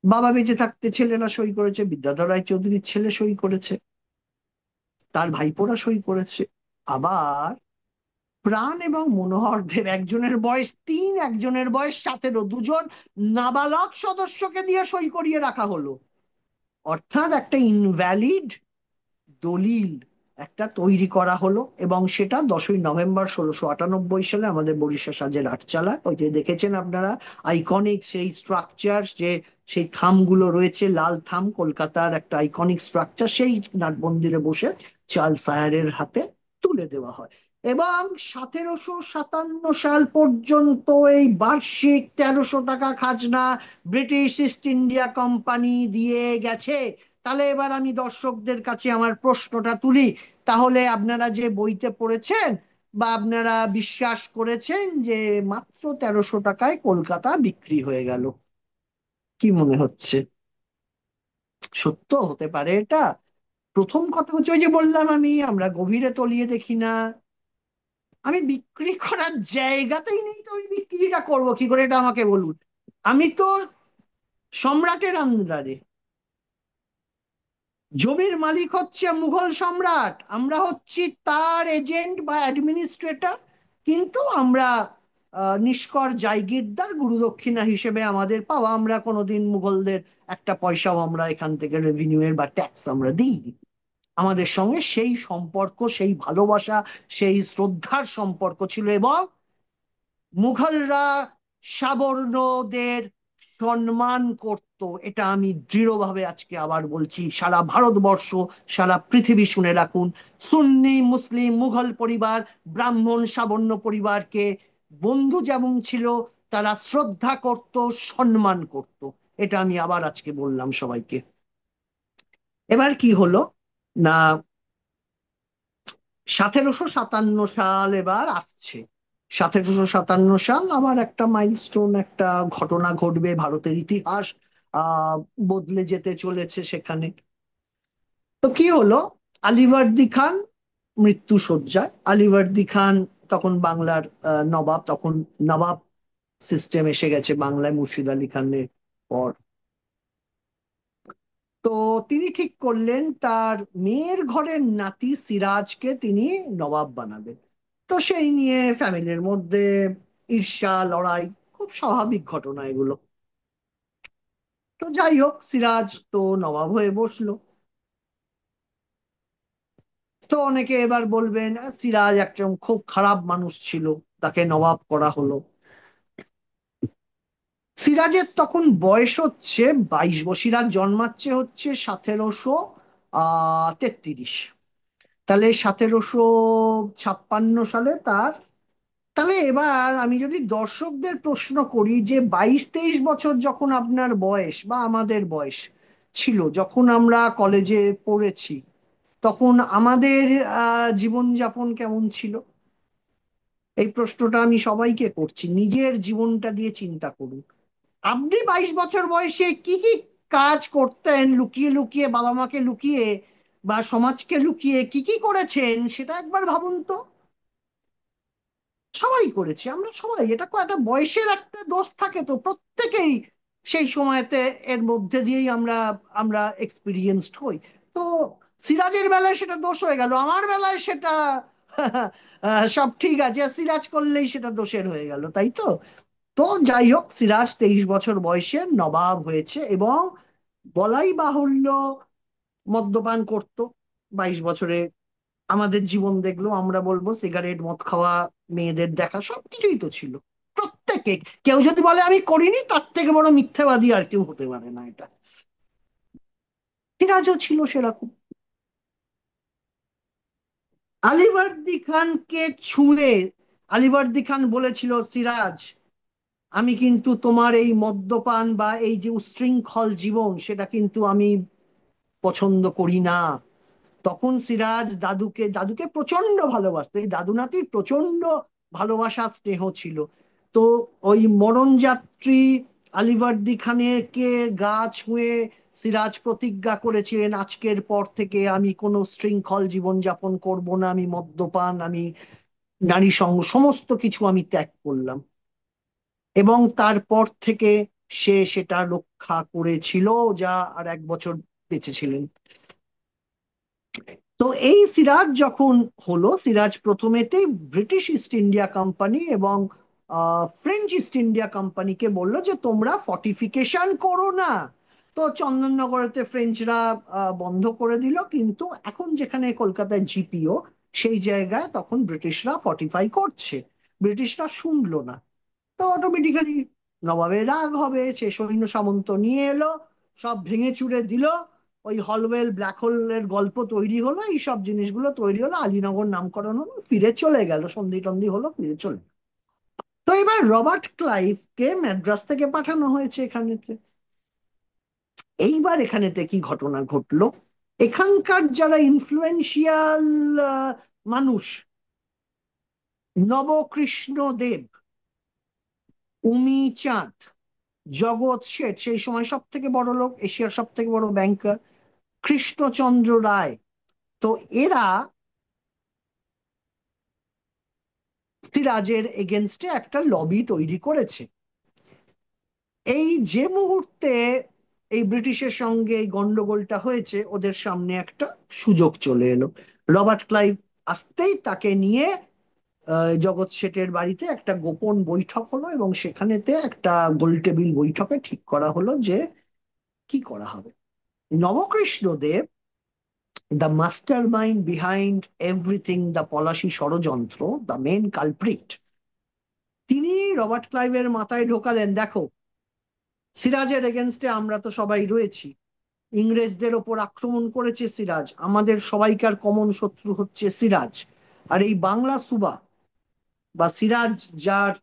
বাবা বেঁচে থাকতে ছেলেরা সই করেছে, বিদ্যাধর রায়চৌধুরীর ছেলে সই করেছে, তার ভাইপোরা সই করেছে। আবার প্রাণ এবং মনোহর দেব, একজনের বয়স 3, একজনের বয়স 17, দুজন নাবালক সদস্যকে দিয়ে সই করিয়ে রাখা হলো। অর্থাৎ একটা ইনভ্যালিড দলিল একটা তৈরি করা হলো, এবং সেটা 10ই নভেম্বর 1698 সালে আমাদের বরিশা সাজের আটচালা, ওই যে দেখেছেন আপনারা আইকনিক সেই স্ট্রাকচার, যে সেই থামগুলো রয়েছে, লাল থাম, কলকাতার একটা আইকনিক স্ট্রাকচার, সেই নাট মন্দিরে বসে চার্লস ফায়ারের হাতে তুলে দেওয়া হয়। এবং 1757 সাল পর্যন্ত এই বার্ষিক 1300 টাকা খাজনা ব্রিটিশ ইস্ট ইন্ডিয়া কোম্পানি দিয়ে গেছে। তাহলে এবার আমি দর্শকদের কাছে আমার প্রশ্নটা তুলি, তাহলে আপনারা যে বইতে পড়েছেন বা আপনারা বিশ্বাস করেছেন যে মাত্র 1300 টাকায় কলকাতা বিক্রি হয়ে গেল, কি মনে হচ্ছে সত্য হতে পারে এটা? প্রথম কথা হচ্ছে, ওই যে বললাম আমি, আমরা গভীরে তলিয়ে দেখি না। আমি বিক্রি করার জায়গাতেই নেই, তো ওই বিক্রিটা করবো কি করে, এটা আমাকে বলুন। আমি তো সম্রাটের আন্ডারে, জমির মালিক হচ্ছে মুঘল সম্রাট, আমরা হচ্ছি তার এজেন্ট বা অ্যাডমিনিস্ট্রেটর, কিন্তু আমরা নিষ্কর জায়গিরদার, গুরুদক্ষিণা হিসেবে আমাদের পাওয়া, আমরা কোনোদিন মুঘলদের একটা পয়সাও আমরা এখান থেকে রেভিনিউ এর বা ট্যাক্স আমরা দিইনি। আমাদের সঙ্গে সেই সম্পর্ক, সেই ভালোবাসা, সেই শ্রদ্ধার সম্পর্ক ছিল। এবং মুঘলরা সাবর্ণদের সম্মান করত, এটা আমি দৃঢ়ভাবে আজকে আবার বলছি, সারা ভারতবর্ষ, সারা পৃথিবী শুনে রাখুন। সুন্নি মুসলিম মুঘল পরিবার ব্রাহ্মণ সাবর্ণ পরিবারকে বন্ধু যেমন ছিল, তারা শ্রদ্ধা করত, সম্মান করত। এটা আমি আবার আজকে বললাম সবাইকে। এবার কি হলো না, 1757 সাল এবার আসছে। 1757 সাল আবার একটা মাইলস্টোন, একটা ঘটনা ঘটবে, ভারতের ইতিহাস বদলে যেতে চলেছে সেখানে। তো কি হলো, আলিবর্দী খান মৃত্যু শয্যায়। আলিবর্দী খান তখন বাংলার নবাব, তখন নবাব সিস্টেম এসে গেছে বাংলায় মুর্শিদ আলী খানের পর। তো তিনি ঠিক করলেন তার মেয়ের ঘরের নাতি সিরাজকে তিনি নবাব বানাবেন। তো সেই নিয়ে ফ্যামিলির মধ্যে ঈর্ষা, লড়াই, খুব স্বাভাবিক ঘটনা এগুলো। তো যাই হোক, সিরাজ তো নবাব হয়ে বসলো। তো অনেকে এবার বলবেন সিরাজ একজন খুব খারাপ মানুষ ছিল, তাকে নবাব করা হলো। সিরাজের তখন বয়স হচ্ছে 22 বছর, সিরাজ জন্মাচ্ছে হচ্ছে 1733। তাহলে 1756 সালে তার, তাহলে এবার আমি যদি দর্শকদের প্রশ্ন করি যে 22-23 বছর যখন আপনার বয়স বা আমাদের বয়স ছিল, যখন আমরা কলেজে পড়েছি, তখন আমাদের জীবনযাপন কেমন ছিল? এই প্রশ্নটা আমি সবাইকে করছি, নিজের জীবনটা দিয়ে চিন্তা করুন। আপনি 22 বছর বয়সে কি কি কাজ করতেন লুকিয়ে লুকিয়ে, বাবা মাকে লুকিয়ে, বা সমাজকে লুকিয়ে কি কি করেছেন সেটা একবার ভাবুন তো। সবাই করেছি, আমরা সবাই, এটা তো একটা বয়সের একটা দোষ থাকে, তো প্রত্যেকেই সেই সময়তে এর মধ্যে দিয়েই আমরা আমরা এক্সপিরিয়েন্সড হই। তো সিরাজের বেলায় সেটা দোষ হয়ে গেল, আমার বেলায় সেটা সব ঠিক আছে, সিরাজ করলেই সেটা দোষের হয়ে গেল, তাই তো। তো যাই হোক, সিরাজ 23 বছর বয়সে নবাব হয়েছে এবং বলাই বাহুল্য মদ্যপান করত 22 বছরে। আমাদের জীবন দেখলো, আমরা বলবো সিগারেট, মদ খাওয়া, মেয়েদের দেখা, সবকিছুই তো ছিল প্রত্যেকে। কেউ যদি বলে আমি করিনি, তার থেকে বড় মিথ্যাবাদী আর কেউ হতে পারে না এটা। সিরাজও ছিল সেরকম। আলিবর্দি খানকে ছুঁড়ে আলিবর্দি খান বলেছিল, সিরাজ, আমি কিন্তু তোমার এই মদ্যপান বা এই যে উচ্ছৃঙ্খল জীবন, সেটা কিন্তু আমি পছন্দ করি না। তখন সিরাজ দাদুকে দাদুকে প্রচন্ড ভালোবাসতো, এই দাদু নাতির প্রচন্ড ভালোবাসা স্নেহ ছিল। তো ওই মরণযাত্রী আলিবর্দি খানকে গা ছুঁয়ে সিরাজ প্রতিজ্ঞা করেছিলেন, আজকের পর থেকে আমি কোনো শৃঙ্খল জীবন যাপন করব না, আমি মদ্যপান, আমি নারী সঙ্গ, সমস্ত কিছু আমি ত্যাগ করলাম। এবং তারপর থেকে সে সেটা রক্ষা করেছিল, যা আর 1 বছর বেঁচে ছিলেন। তো এই সিরাজ যখন হলো, সিরাজ প্রথমেতেই ব্রিটিশ ইস্ট ইন্ডিয়া কোম্পানি এবং ফ্রেঞ্চ ইস্ট ইন্ডিয়া কোম্পানিকে বললো যে তোমরা ফর্টিফিকেশন করো না। তো চন্দননগরেতে ফ্রেঞ্চরা বন্ধ করে দিল, কিন্তু এখন যেখানে কলকাতায় জিপিও, সেই জায়গায় তখন ব্রিটিশরা ফর্টিফাই করছে। ব্রিটিশরা শুনলো না। তো অটোমেটিক্যালি নবাবের রাগ হবে, সে সৈন্য সামন্ত নিয়ে এলো, সব ভেঙে চুরে দিল। ওই হলওয়েল ব্ল্যাক হোলের গল্প তৈরি হলো, এই সব জিনিসগুলো তৈরি হলো, আলীনগর নামকরণ হলো, ফিরে চলে গেল, সন্ধি টন্ধি হলো, ফিরে চলে গেল। তো এবার রবার্ট ক্লাইভকে ম্যাড্রাস থেকে পাঠানো হয়েছে এখানেতে। এইবার এখানেতে কি ঘটনা ঘটলো, এখানকার যারা ইনফ্লুয়েন্সিয়াল মানুষ, নবকৃষ্ণ দেব, উমি চাঁদ, জগৎ শেঠ, সেই সময় সব থেকে বড় লোক, এশিয়ার সব থেকে বড় ব্যাংকার, কৃষ্ণচন্দ্র রায়, তো এরা সিরাজের এগেনস্টে একটা লবি তৈরি করেছে। এই যে মুহূর্তে এই ব্রিটিশের সঙ্গে এই গন্ডগোলটা হয়েছে, ওদের সামনে একটা সুযোগ চলে এলো। রবার্ট ক্লাইভ আসতেই তাকে নিয়ে জগৎ শেঠের বাড়িতে একটা গোপন বৈঠক হলো, এবং সেখানেতে একটা গোলটেবিল বৈঠকে ঠিক করা হলো যে কি করা হবে। Nabakrishna Deb, the master mind behind everything, the Palashi ষড়যন্ত্র, দ্য মেন কালপ্রিট, তিনি রবার্ট ক্লাইভের মাথায় ঢোকালেন, দেখো, সিরাজের এগেনস্টে আমরা তো সবাই রয়েছি, ইংরেজদের ওপর আক্রমণ করেছে সিরাজ, আমাদের সবাইকার কমন শত্রু হচ্ছে সিরাজ। আর এই বাংলা সুবা বা সিরাজ যার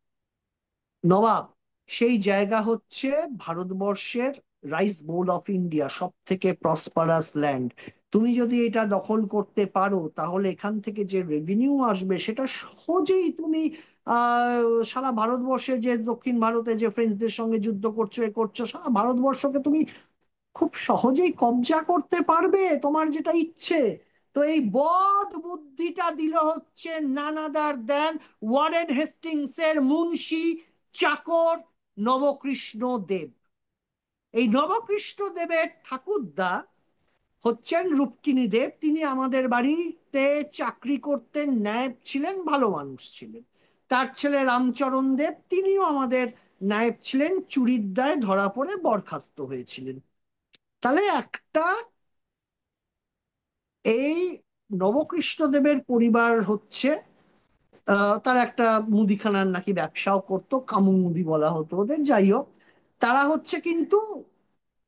নবাব, সেই জায়গা হচ্ছে ভারতবর্ষের রাইস বোল অফ ইন্ডিয়া, সব থেকে প্রসপারাস ল্যান্ড। তুমি যদি এটা দখল করতে পারো, তাহলে এখান থেকে যে রেভিনিউ আসবে সেটা সহজেই তুমি সারা ভারতবর্ষে, যে দক্ষিণ ভারতে যে ফ্রেঞ্চদের সঙ্গে যুদ্ধ করছো, এ করছো, সারা ভারতবর্ষকে তুমি খুব সহজেই কবজা করতে পারবে, তোমার যেটা ইচ্ছে। তো এই বদ বুদ্ধিটা দিল হচ্ছে নানাদার দেন ওয়ারেন হেস্টিংসের মুন্সি চাকর নবকৃষ্ণ দেব। এই নবকৃষ্ণ দেবের ঠাকুরদা হচ্ছেন রূপকিনী দেব, তিনি আমাদের বাড়িতে চাকরি করতেন, নায়েব ছিলেন, ভালো মানুষ ছিলেন। তার ছেলে রামচরণ দেব, তিনিও আমাদের নায়েব ছিলেন, চুরির দায়ে ধরা পড়ে বরখাস্ত হয়েছিলেন। তাহলে একটা, এই নবকৃষ্ণদেবের পরিবার হচ্ছে, তার একটা মুদিখানার নাকি ব্যবসাও করতো, কামু মুদি বলা হতো ওদের, যাই হোক, তারা হচ্ছে কিন্তু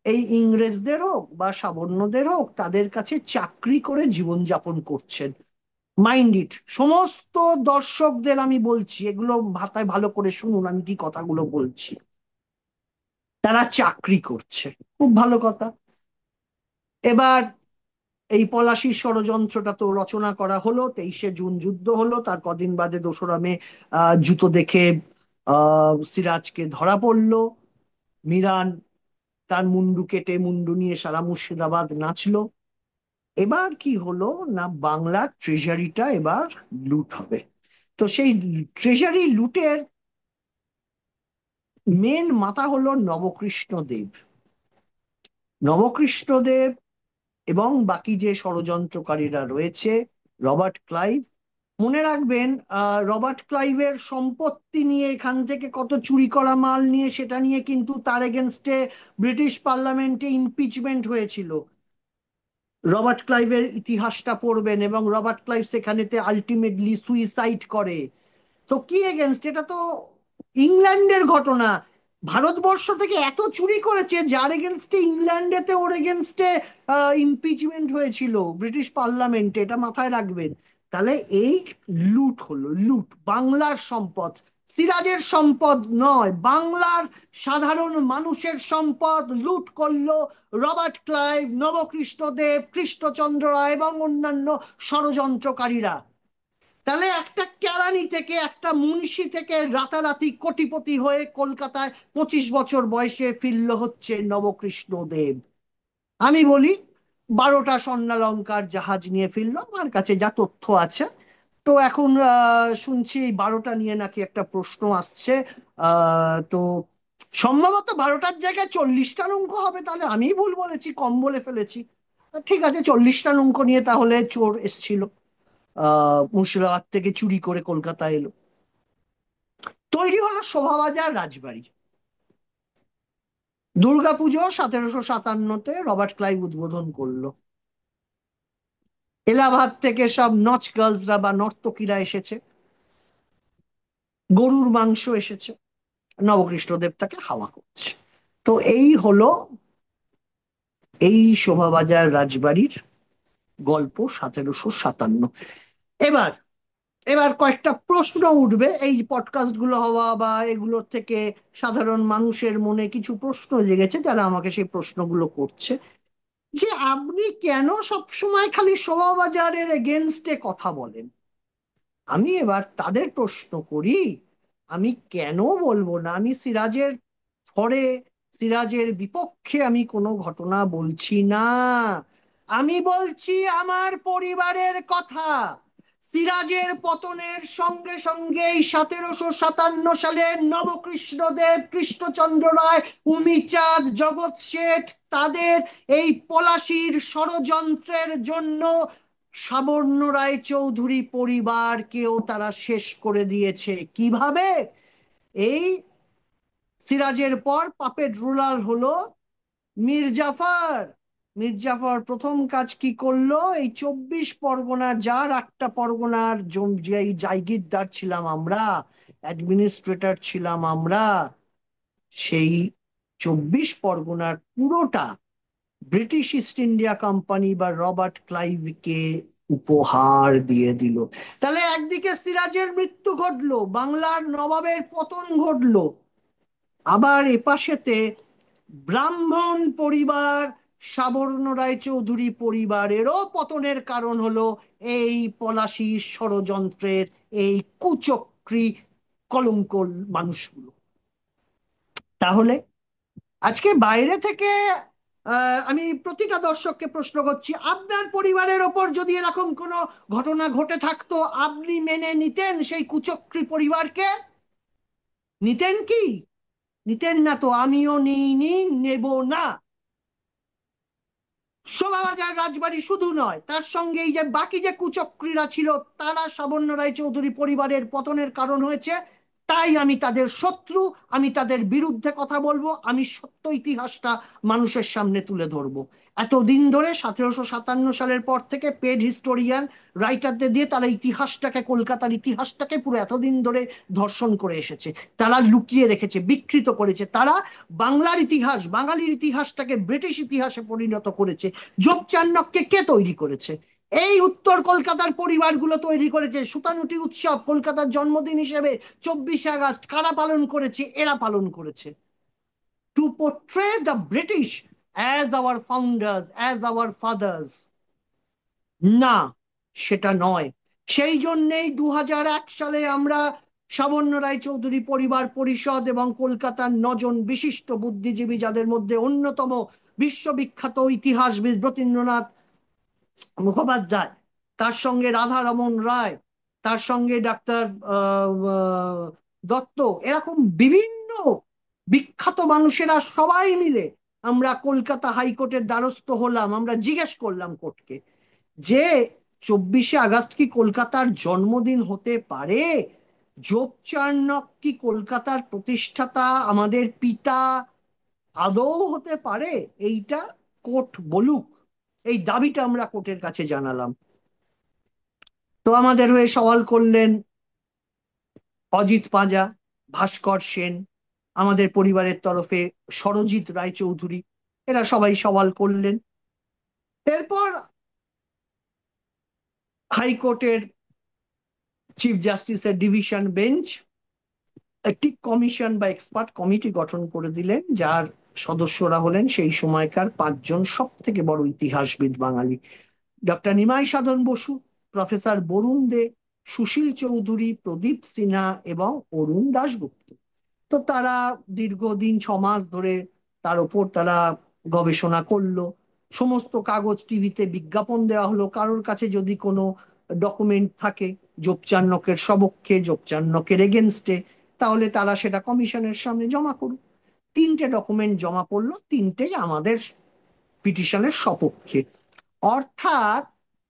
এই ইংরেজদের হোক বা সাবর্ণদের হোক, তাদের কাছে চাকরি করে জীবনযাপন করছেন। মাইন্ড ইট, সমস্ত দর্শকদের আমি বলছি, এগুলো ভাতায় ভালো করে শুনুন আমি কি কথাগুলো বলছি। তারা চাকরি করছে, খুব ভালো কথা। এবার এই পলাশির ষড়যন্ত্রটা তো রচনা করা হলো, 23শে জুন যুদ্ধ হলো, তার কদিন বাদে 2রা মে জুতো দেখে সিরাজকে ধরা পড়লো। মিরান তার মুন্ডু কেটে, মুন্ডু নিয়ে সারা মুর্শিদাবাদ নাচলো। এবার কি হলো না, বাংলার ট্রেজারিটা এবার লুট হবে। তো সেই ট্রেজারি লুটের মেন মাথা হলো নবকৃষ্ণদেব। নবকৃষ্ণদেব এবং বাকি যে ষড়যন্ত্রকারীরা রয়েছে, রবার্ট ক্লাইভ। মনে রাখবেন, রবার্ট ক্লাইভের সম্পত্তি নিয়ে, এখান থেকে কত চুরি করা মাল নিয়ে, সেটা নিয়ে কিন্তু তার এগেনস্টে ব্রিটিশ পার্লামেন্টে ইমপিচমেন্ট হয়েছিল। রবার্ট ক্লাইভের ইতিহাসটা পড়বেন এবং রবার্ট ক্লাইভ সেখানেতে আলটিমেটলি সুইসাইড করে। তো কি এগেনস্ট, এটা তো ইংল্যান্ডের ঘটনা। ভারতবর্ষ থেকে এত চুরি করেছে যার এগেনস্টে ইংল্যান্ডেতে ওর এগেনস্টে ইমপিচমেন্ট হয়েছিল ব্রিটিশ পার্লামেন্টে, এটা মাথায় রাখবেন। তাহলে এই লুট হলো, লুট বাংলার সম্পদ, সিরাজের সম্পদ নয়, বাংলার সাধারণ মানুষের সম্পদ লুট করলো রবার্ট ক্লাইভ, নবকৃষ্ণদেব, কৃষ্ণচন্দ্র রায় এবং অন্যান্য ষড়যন্ত্রকারীরা। তাহলে একটা কেরানি থেকে, একটা মুন্সি থেকে রাতারাতি কোটিপতি হয়ে কলকাতায় 25 বছর বয়সে ফিরল হচ্ছে নবকৃষ্ণদেব। আমি বলি 12টা স্বর্ণালঙ্কার জাহাজ নিয়ে ফিরলো, আমার কাছে যা তথ্য আছে। তো এখন শুনছি এই 12টা নিয়ে নাকি একটা প্রশ্ন আসছে। তো সম্ভবত 12টার জায়গায় 40টা নৌকো হবে, তাহলে আমি ভুল বলেছি, কম বলে ফেলেছি। ঠিক আছে, 40টা নৌকো নিয়ে তাহলে চোর এসছিল, মুর্শিদাবাদ থেকে চুরি করে কলকাতা এলো। তৈরি হলো শোভাবাজার রাজবাড়ি। দুর্গাপুজো 1757-তে রবার্ট ক্লাইভ উদ্বোধন করলো। এলাহাবাদ থেকে সব নচ গার্লসরা বা নর্তকীরা এসেছে, গরুর মাংস এসেছে, নবকৃষ্ণদেব তাকে হাওয়া করছে। তো এই হলো এই শোভাবাজার রাজবাড়ির গল্প 1757। এবার এবার কয়েকটা প্রশ্ন উঠবে, এই পডকাস্ট গুলো হওয়া বা এগুলোর থেকে সাধারণ মানুষের মনে কিছু প্রশ্ন জেগেছে, যারা আমাকে সেই প্রশ্নগুলো করছে, যে আপনি কেন সবসময় খালি শোভাবাজারের এগেনস্টে কথা বলেন। আমি এবার তাদের প্রশ্ন করি, আমি কেন বলবো না, আমি সিরাজের ফরে, সিরাজের বিপক্ষে আমি কোনো ঘটনা বলছি না। আমি বলছি আমার পরিবারের কথা। সিরাজের পতনের সঙ্গে সঙ্গেই 1757 সালে নবকৃষ্ণদেব, কৃষ্ণচন্দ্র রায়, উমিচাঁদ, জগৎ শেঠ, তাদের এই পলাশির ষড়যন্ত্রের জন্য সাবর্ণ রায়চৌধুরী পরিবারকেও তারা শেষ করে দিয়েছে। কিভাবে? এই সিরাজের পর পাপেট রুলার হলো মীরজাফর। মীরজাফর প্রথম কাজ কি করলো, এই 24 পরগনা, যার 8টা পরগনার যেই জায়গিরদার ছিলাম আমরা, অ্যাডমিনিস্ট্রেটর ছিলাম আমরা, সেই 24 পরগনার পুরোটা ব্রিটিশ ইস্ট ইন্ডিয়া কোম্পানি বা রবার্ট ক্লাইভকে উপহার দিয়ে দিল। তাহলে একদিকে সিরাজের মৃত্যু ঘটলো, বাংলার নবাবের পতন ঘটলো, আবার এপাশেতে ব্রাহ্মণ পরিবার, সাবর্ণ রায়চৌধুরী পরিবারেরও পতনের কারণ হলো এই পলাশী ষড়যন্ত্রের এই কুচক্রী কলঙ্ক মানুষগুলো। তাহলে আজকে বাইরে থেকে আমি প্রতিটা দর্শককে প্রশ্ন করছি, আপনার পরিবারের ওপর যদি এরকম কোনো ঘটনা ঘটে থাকতো, আপনি মেনে নিতেন সেই কুচক্রী পরিবারকে? নিতেন কি? নিতেন না তো, আমিও নিইনি, নেব না। শোভাবাজার রাজবাড়ি শুধু নয়, তার সঙ্গে এই যে বাকি যে কুচক্রীরা ছিল, তারা সাবর্ণ রায়চৌধুরী পরিবারের পতনের কারণ হয়েছে। তাই আমি তাদের শত্রু, আমি তাদের বিরুদ্ধে কথা বলবো, আমি সত্য ইতিহাসটা মানুষের সামনে তুলে ধরবো। এতদিন ধরে 1757 সালের পর থেকে পেড হিস্টোরিয়ান রাইটারদের দিয়ে তারা ইতিহাসটাকে, কলকাতার ইতিহাসটাকে পুরো এতদিন ধরে ধর্ষণ করে এসেছে, তারা লুকিয়ে রেখেছে, বিকৃত করেছে, তারা বাংলার ইতিহাস, বাঙালির ইতিহাসটাকে ব্রিটিশ ইতিহাসে পরিণত করেছে। যোগ চাণক্যকে কে তৈরি করেছে? এই উত্তর কলকাতার পরিবারগুলো তৈরি করেছে। সুতানুটি উৎসব কলকাতার জন্মদিন হিসেবে 24শে আগস্ট কারা পালন করেছে? এরা পালন করেছে। To portray the British as our founders, as our fathers, না, সেটা নয়। সেই জন্যেই 2001 সালে আমরা সাবর্ণ রায়চৌধুরী পরিবার পরিষদ এবং কলকাতার 9জন বিশিষ্ট বুদ্ধিজীবী, যাদের মধ্যে অন্যতম বিশ্ববিখ্যাত ইতিহাসবিদ ব্রতীন্দ্রনাথ মুখোপাধ্যায়, তার সঙ্গে রাধারমণ রায়, তার সঙ্গে ডাক্তার দত্ত, এরকম বিভিন্ন বিখ্যাত মানুষেরা সবাই মিলে আমরা কলকাতা হাইকোর্টের দ্বারস্থ হলাম। আমরা জিজ্ঞেস করলাম কোর্টকে যে 24শে আগস্ট কি কলকাতার জন্মদিন হতে পারে? যোগচার্ণক কি কলকাতার প্রতিষ্ঠাতা, আমাদের পিতা আদৌ হতে পারে? এইটা কোর্ট বলুক, এই দাবিটা আমরা কোর্টের কাছে জানালাম। তো আমাদের হয়ে সওয়াল করলেন অজিত পাঁজা, ভাস্কর সেন, আমাদের পরিবারের তরফে সরজিৎ রায়চৌধুরী, এরা সবাই সওয়াল করলেন। এরপর হাইকোর্টের চিফ জাস্টিসের ডিভিশন বেঞ্চ একটি কমিশন বা এক্সপার্ট কমিটি গঠন করে দিলেন, যার সদস্যরা হলেন সেই সময়কার 5জন সব থেকে বড় ইতিহাসবিদ বাঙালি: ডক্টর নিমাই সাধন বসু, প্রফেসর বরুণ দে, সুশীল চৌধুরী, প্রদীপ সিনহা এবং অরুণ দাশগুপ্ত। তো তারা দীর্ঘদিন 6 মাস ধরে তার উপর তারা গবেষণা করলো। সমস্ত কাগজ টিভিতে বিজ্ঞাপন দেওয়া হলো, কারোর কাছে যদি কোনো ডকুমেন্ট থাকে যোগচার্ণকের সপক্ষে, যোগচার্ণকের এগেনস্টে, তাহলে তারা সেটা কমিশনের সামনে জমা করুক। 3টে ডকুমেন্ট জমা পড়লো, 3টেই আমাদের পিটিশনের সপক্ষে। অর্থাৎ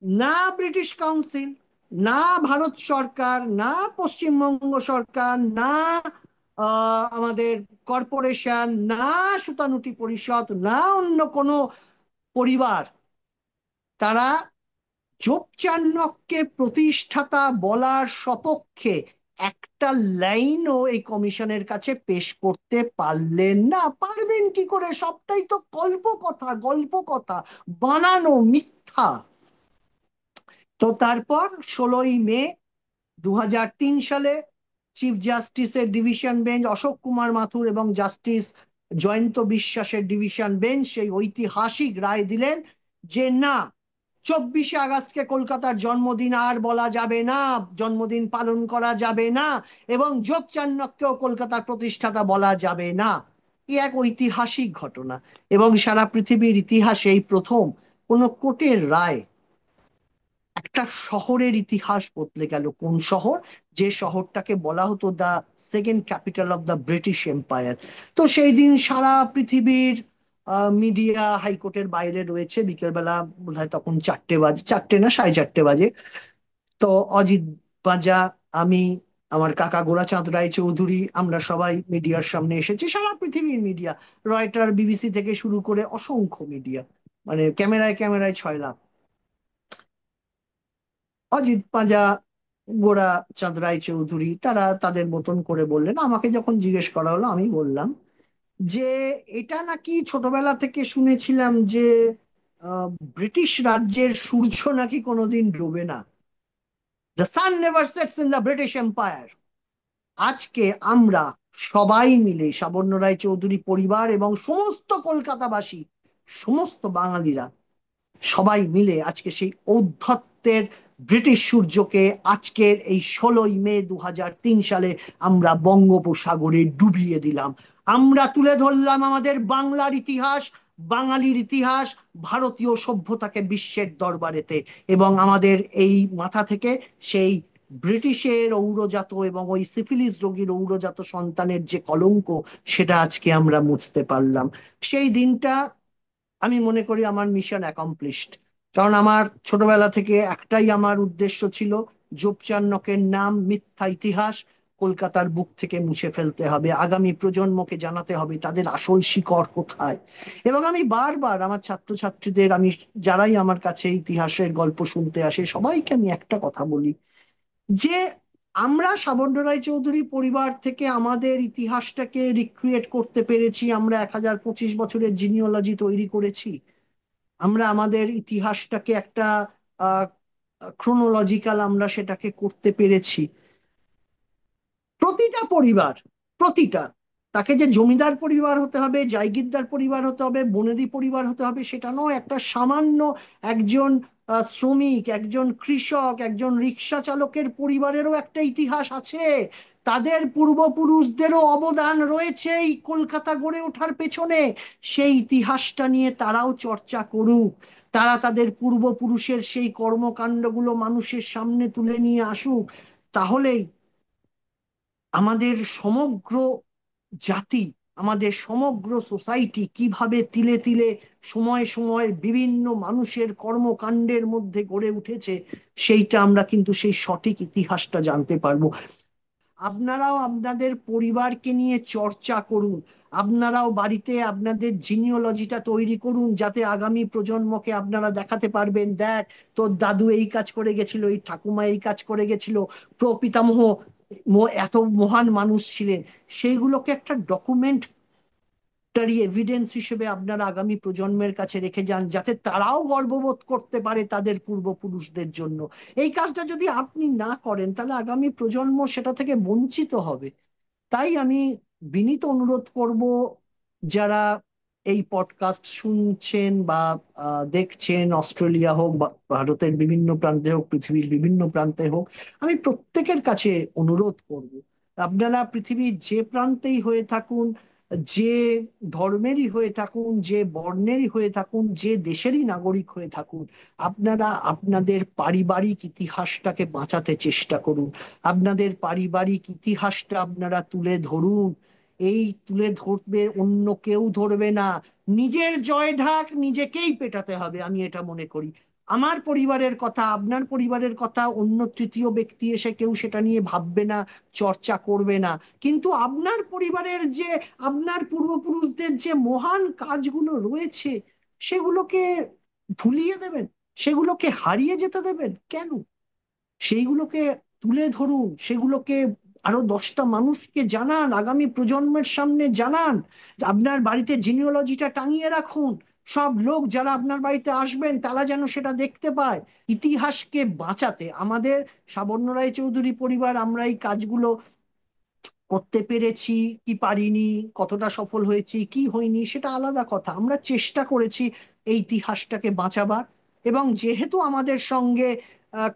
না ব্রিটিশ কাউন্সিল, না ভারত সরকার, না পশ্চিমবঙ্গ সরকার, না আমাদের কর্পোরেশন, না সুতানুটি পরিষদ, না অন্য কোনো পরিবার, তারা যোগচার্ণককে প্রতিষ্ঠাতা বলার সপক্ষে একটা লাইনও এই কমিশনের কাছে পেশ করতে পারলেন না। পারবেন কি করে? সবটাই তো কল্পকথা, গল্প কথা, বানানো, মিথ্যা। তো তারপর 16ই মে 2003 সালে চিফ জাস্টিসের ডিভিশন বেঞ্চ অশোক কুমার মাথুর এবং জাস্টিস জয়ন্ত বিশ্বাসের ডিভিশন বেঞ্চ সেই ঐতিহাসিক রায় দিলেন যে না, 24শে আগস্টকে কলকাতার জন্মদিন আর বলা যাবে না, জন্মদিন পালন করা যাবে না, এবং যোগচার্ণককেও কলকাতার প্রতিষ্ঠাতা বলা যাবে না। এ এক ঐতিহাসিক ঘটনা, এবং সারা পৃথিবীর ইতিহাসে এই প্রথম কোন কোর্টের রায় একটা শহরের ইতিহাস বদলে গেল। কোন শহর? যে শহরটাকে বলা হতো the second capital of the British empire. তো সেই দিন সারা পৃথিবীর মিডিয়া হাইকোর্টের বাইরে রয়েছে। বিকেলবেলা বোধহয় তখন 4টে বাজে, 4টে না 4:30 বাজে। তো অজিত পাঁজা, আমি, আমার কাকা গোরাচাঁদ রায় চৌধুরী, আমরা সবাই মিডিয়ার সামনে এসেছি। সারা পৃথিবীর মিডিয়া, রয়টার, বিবিসি থেকে শুরু করে অসংখ্য মিডিয়া, মানে ক্যামেরায় ক্যামেরায় ছয়লাপ। অজিত পাঁজা, গোরা চাঁদ রায় চৌধুরী, তারা তাদের মতন করে বললেন। আমাকে যখন জিজ্ঞেস করা হলো, আমি বললাম যে এটা নাকি ছোটবেলা থেকে শুনেছিলাম যে ব্রিটিশ রাজ্যের সূর্য নাকি কোনোদিন ডোবে না, the sun never sets in the British empire. আজকে আমরা সবাই মিলে, সাবর্ণ রায় চৌধুরী পরিবার এবং সমস্ত কলকাতাবাসী, সমস্ত বাঙালিরা সবাই মিলে আজকে সেই ঔদ্ধত্যের ব্রিটিশ সূর্যকে আজকের এই 16ই মে 2003 সালে আমরা বঙ্গোপসাগরে ডুবিয়ে দিলাম। আমরা তুলে ধরলাম আমাদের বাংলার ইতিহাস, বাঙালির ইতিহাস, ভারতীয় সভ্যতাকে বিশ্বের দরবারেতে, এবং আমাদের এই মাথা থেকে সেই ব্রিটিশের ঔরজাত এবং ওই সিফিলিস রোগীর ঔরজাত সন্তানের যে কলঙ্ক, সেটা আজকে আমরা মুছতে পারলাম। সেই দিনটা আমি মনে করি আমার মিশন অ্যাকমপ্লিশড। কারণ আমার ছোটবেলা থেকে একটাই আমার উদ্দেশ্য ছিল, যোগচার্ণকের নাম, মিথ্যা ইতিহাস কলকাতার বুক থেকে মুছে ফেলতে হবে। আগামী প্রজন্মকে জানাতে হবে তাদের আসল শিকড় কোথায়। এবং আমি বারবার আমার ছাত্রছাত্রীদের, আমি যারাই আমার কাছে ইতিহাসের গল্প শুনতে আসে, সবাইকে আমি একটা কথা বলি যে আমরা সাবর্ণ রায় চৌধুরী পরিবার থেকে আমাদের ইতিহাসটাকে রিক্রিয়েট করতে পেরেছি। আমরা 1025 বছরের জিনিওলজি তৈরি করেছি। আমরা আমাদের ইতিহাসটাকে একটা আহ ক্রোনোলজিক্যাল আমরা সেটাকে করতে পেরেছি। প্রতিটা পরিবার, প্রতিটা, তাকে যে জমিদার পরিবার হতে হবে, জায়গিরদার পরিবার হতে হবে, বনেদি পরিবার হতে হবে সেটা নয়। একটা সামান্য একজন শ্রমিক, একজন কৃষক, একজন রিক্সা চালকের পরিবারেরও একটা ইতিহাস আছে। তাদের পূর্বপুরুষদেরও অবদান রয়েছে এই কলকাতা গড়ে ওঠার পেছনে। সেই ইতিহাসটা নিয়ে তারাও চর্চা করুক, তারা তাদের পূর্বপুরুষের সেই কর্মকাণ্ডগুলো মানুষের সামনে তুলে নিয়ে আসুক। তাহলেই আমাদের সমগ্র জাতি, আমাদের সমগ্র সোসাইটি কিভাবে তিলে তিলে সময়ে সময়ে বিভিন্ন মানুষের কর্মকাণ্ডের মধ্যে গড়ে উঠেছে, সেইটা আমরা কিন্তু সেই সঠিক ইতিহাসটা জানতে পারবো। আপনারাও আপনাদের পরিবারকে নিয়ে চর্চা করুন, আপনারাও বাড়িতে আপনাদের জিনিওলজিটা তৈরি করুন, যাতে আগামী প্রজন্মকে আপনারা দেখাতে পারবেন, দেখ তোর দাদু এই কাজ করে গেছিল, এই ঠাকুমা এই কাজ করে গেছিল, প্রপিতামহ এত মহান মানুষ ছিলেন। সেইগুলোকে একটা ডকুমেন্টারি এভিডেন্স হিসেবে আপনারা আগামী প্রজন্মের কাছে রেখে যান, যাতে তারাও গর্ববোধ করতে পারে তাদের পূর্বপুরুষদের জন্য। এই কাজটা যদি আপনি না করেন, তাহলে আগামী প্রজন্ম সেটা থেকে বঞ্চিত হবে। তাই আমি বিনীত অনুরোধ করব, যারা এই পডকাস্ট শুনছেন বা দেখছেন, অস্ট্রেলিয়া হোক বা ভারতের বিভিন্ন প্রান্তে হোক, পৃথিবীর বিভিন্ন প্রান্তে হোক, আমি প্রত্যেকের কাছে অনুরোধ করব, আপনারা পৃথিবীর যে প্রান্তেই হয়ে থাকুন, যে ধর্মেরই হয়ে থাকুন, যে বর্ণেরই হয়ে থাকুন, যে দেশেরই নাগরিক হয়ে থাকুন, আপনারা আপনাদের পারিবারিক ইতিহাসটাকে বাঁচাতে চেষ্টা করুন। আপনাদের পারিবারিক ইতিহাসটা আপনারা তুলে ধরুন। এই তুলে ধরবে, অন্য কেউ ধরবে না। নিজের জয় ঢাক নিজেকেই পেটাতে হবে, আমি এটা মনে করি। আমার পরিবারের কথা, আপনার পরিবারের কথা অন্য তৃতীয় ব্যক্তি এসে কেউ সেটা নিয়ে ভাববে না, চর্চা করবে না। কিন্তু আপনার পরিবারের যে, আপনার পূর্বপুরুষদের যে মহান কাজগুলো রয়েছে, সেগুলোকে ভুলিয়ে দেবেন, সেগুলোকে হারিয়ে যেতে দেবেন কেন? সেইগুলোকে তুলে ধরুন, সেগুলোকে আরো 10টা মানুষকে জানান, আগামী প্রজন্মের সামনে জানান। আপনার বাড়িতে জিনিওলজিটা টাঙিয়ে রাখুন, সব লোক যারা আপনার বাড়িতে আসবেন তারা যেন সেটা দেখতে পায়। ইতিহাসকে বাঁচাতে আমাদের সাবর্ণ রায়চৌধুরী পরিবার, আমরা এই কাজগুলো করতে পেরেছি কি পারিনি, কতটা সফল হয়েছি কি হয়নি সেটা আলাদা কথা, আমরা চেষ্টা করেছি এই ইতিহাসটাকে বাঁচাবার। এবং যেহেতু আমাদের সঙ্গে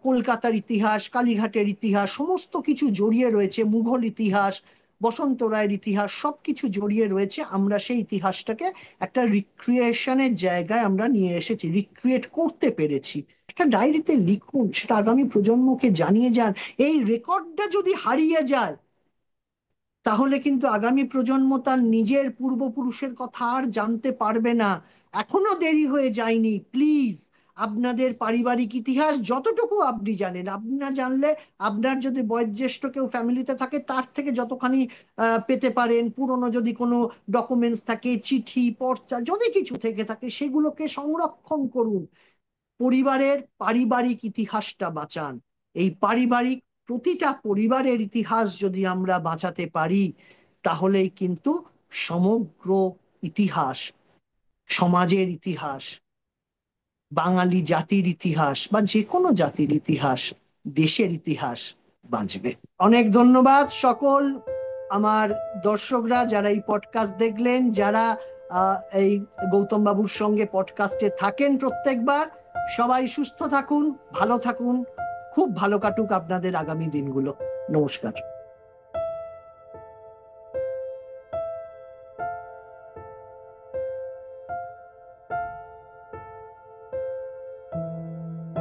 কলকাতার ইতিহাস, কালীঘাটের ইতিহাস সমস্ত কিছু জড়িয়ে রয়েছে, মুঘল ইতিহাস, বসন্ত রায়ের ইতিহাস সবকিছু জড়িয়ে রয়েছে, আমরা সেই ইতিহাসটাকে একটা রিক্রিয়েশনের জায়গায় আমরা নিয়ে এসেছি, রিক্রিয়েট করতে পেরেছি। একটা ডায়েরিতে লিখুন, সেটা আগামী প্রজন্মকে জানিয়ে যান। এই রেকর্ডটা যদি হারিয়ে যায়, তাহলে কিন্তু আগামী প্রজন্ম তার নিজের পূর্বপুরুষের কথা আর জানতে পারবে না। এখনো দেরি হয়ে যায়নি, প্লিজ। আপনাদের পারিবারিক ইতিহাস যতটুকু আপনি জানেন, আপনি না জানলে আপনার যদি বয়োজ্যেষ্ঠ কেউ ফ্যামিলিতে থাকে, তার থেকে যতখানি পেতে পারেন, পুরনো যদি কোনো ডকুমেন্টস থাকে, চিঠি পর্চা যদি কিছু থেকে থাকে, সেগুলোকে সংরক্ষণ করুন। পরিবারের পারিবারিক ইতিহাসটা বাঁচান। এই পারিবারিক, প্রতিটা পরিবারের ইতিহাস যদি আমরা বাঁচাতে পারি, তাহলেই কিন্তু সমগ্র ইতিহাস, সমাজের ইতিহাস, বাঙালি জাতির ইতিহাস বা যে কোনো জাতির ইতিহাস, দেশের ইতিহাস বাঁচবে। অনেক ধন্যবাদ সকল আমার দর্শকরা, যারা এই পডকাস্ট দেখলেন, যারা এই গৌতম বাবুর সঙ্গে পডকাস্টে থাকেন প্রত্যেকবার। সবাই সুস্থ থাকুন, ভালো থাকুন, খুব ভালো কাটুক আপনাদের আগামী দিনগুলো। নমস্কার।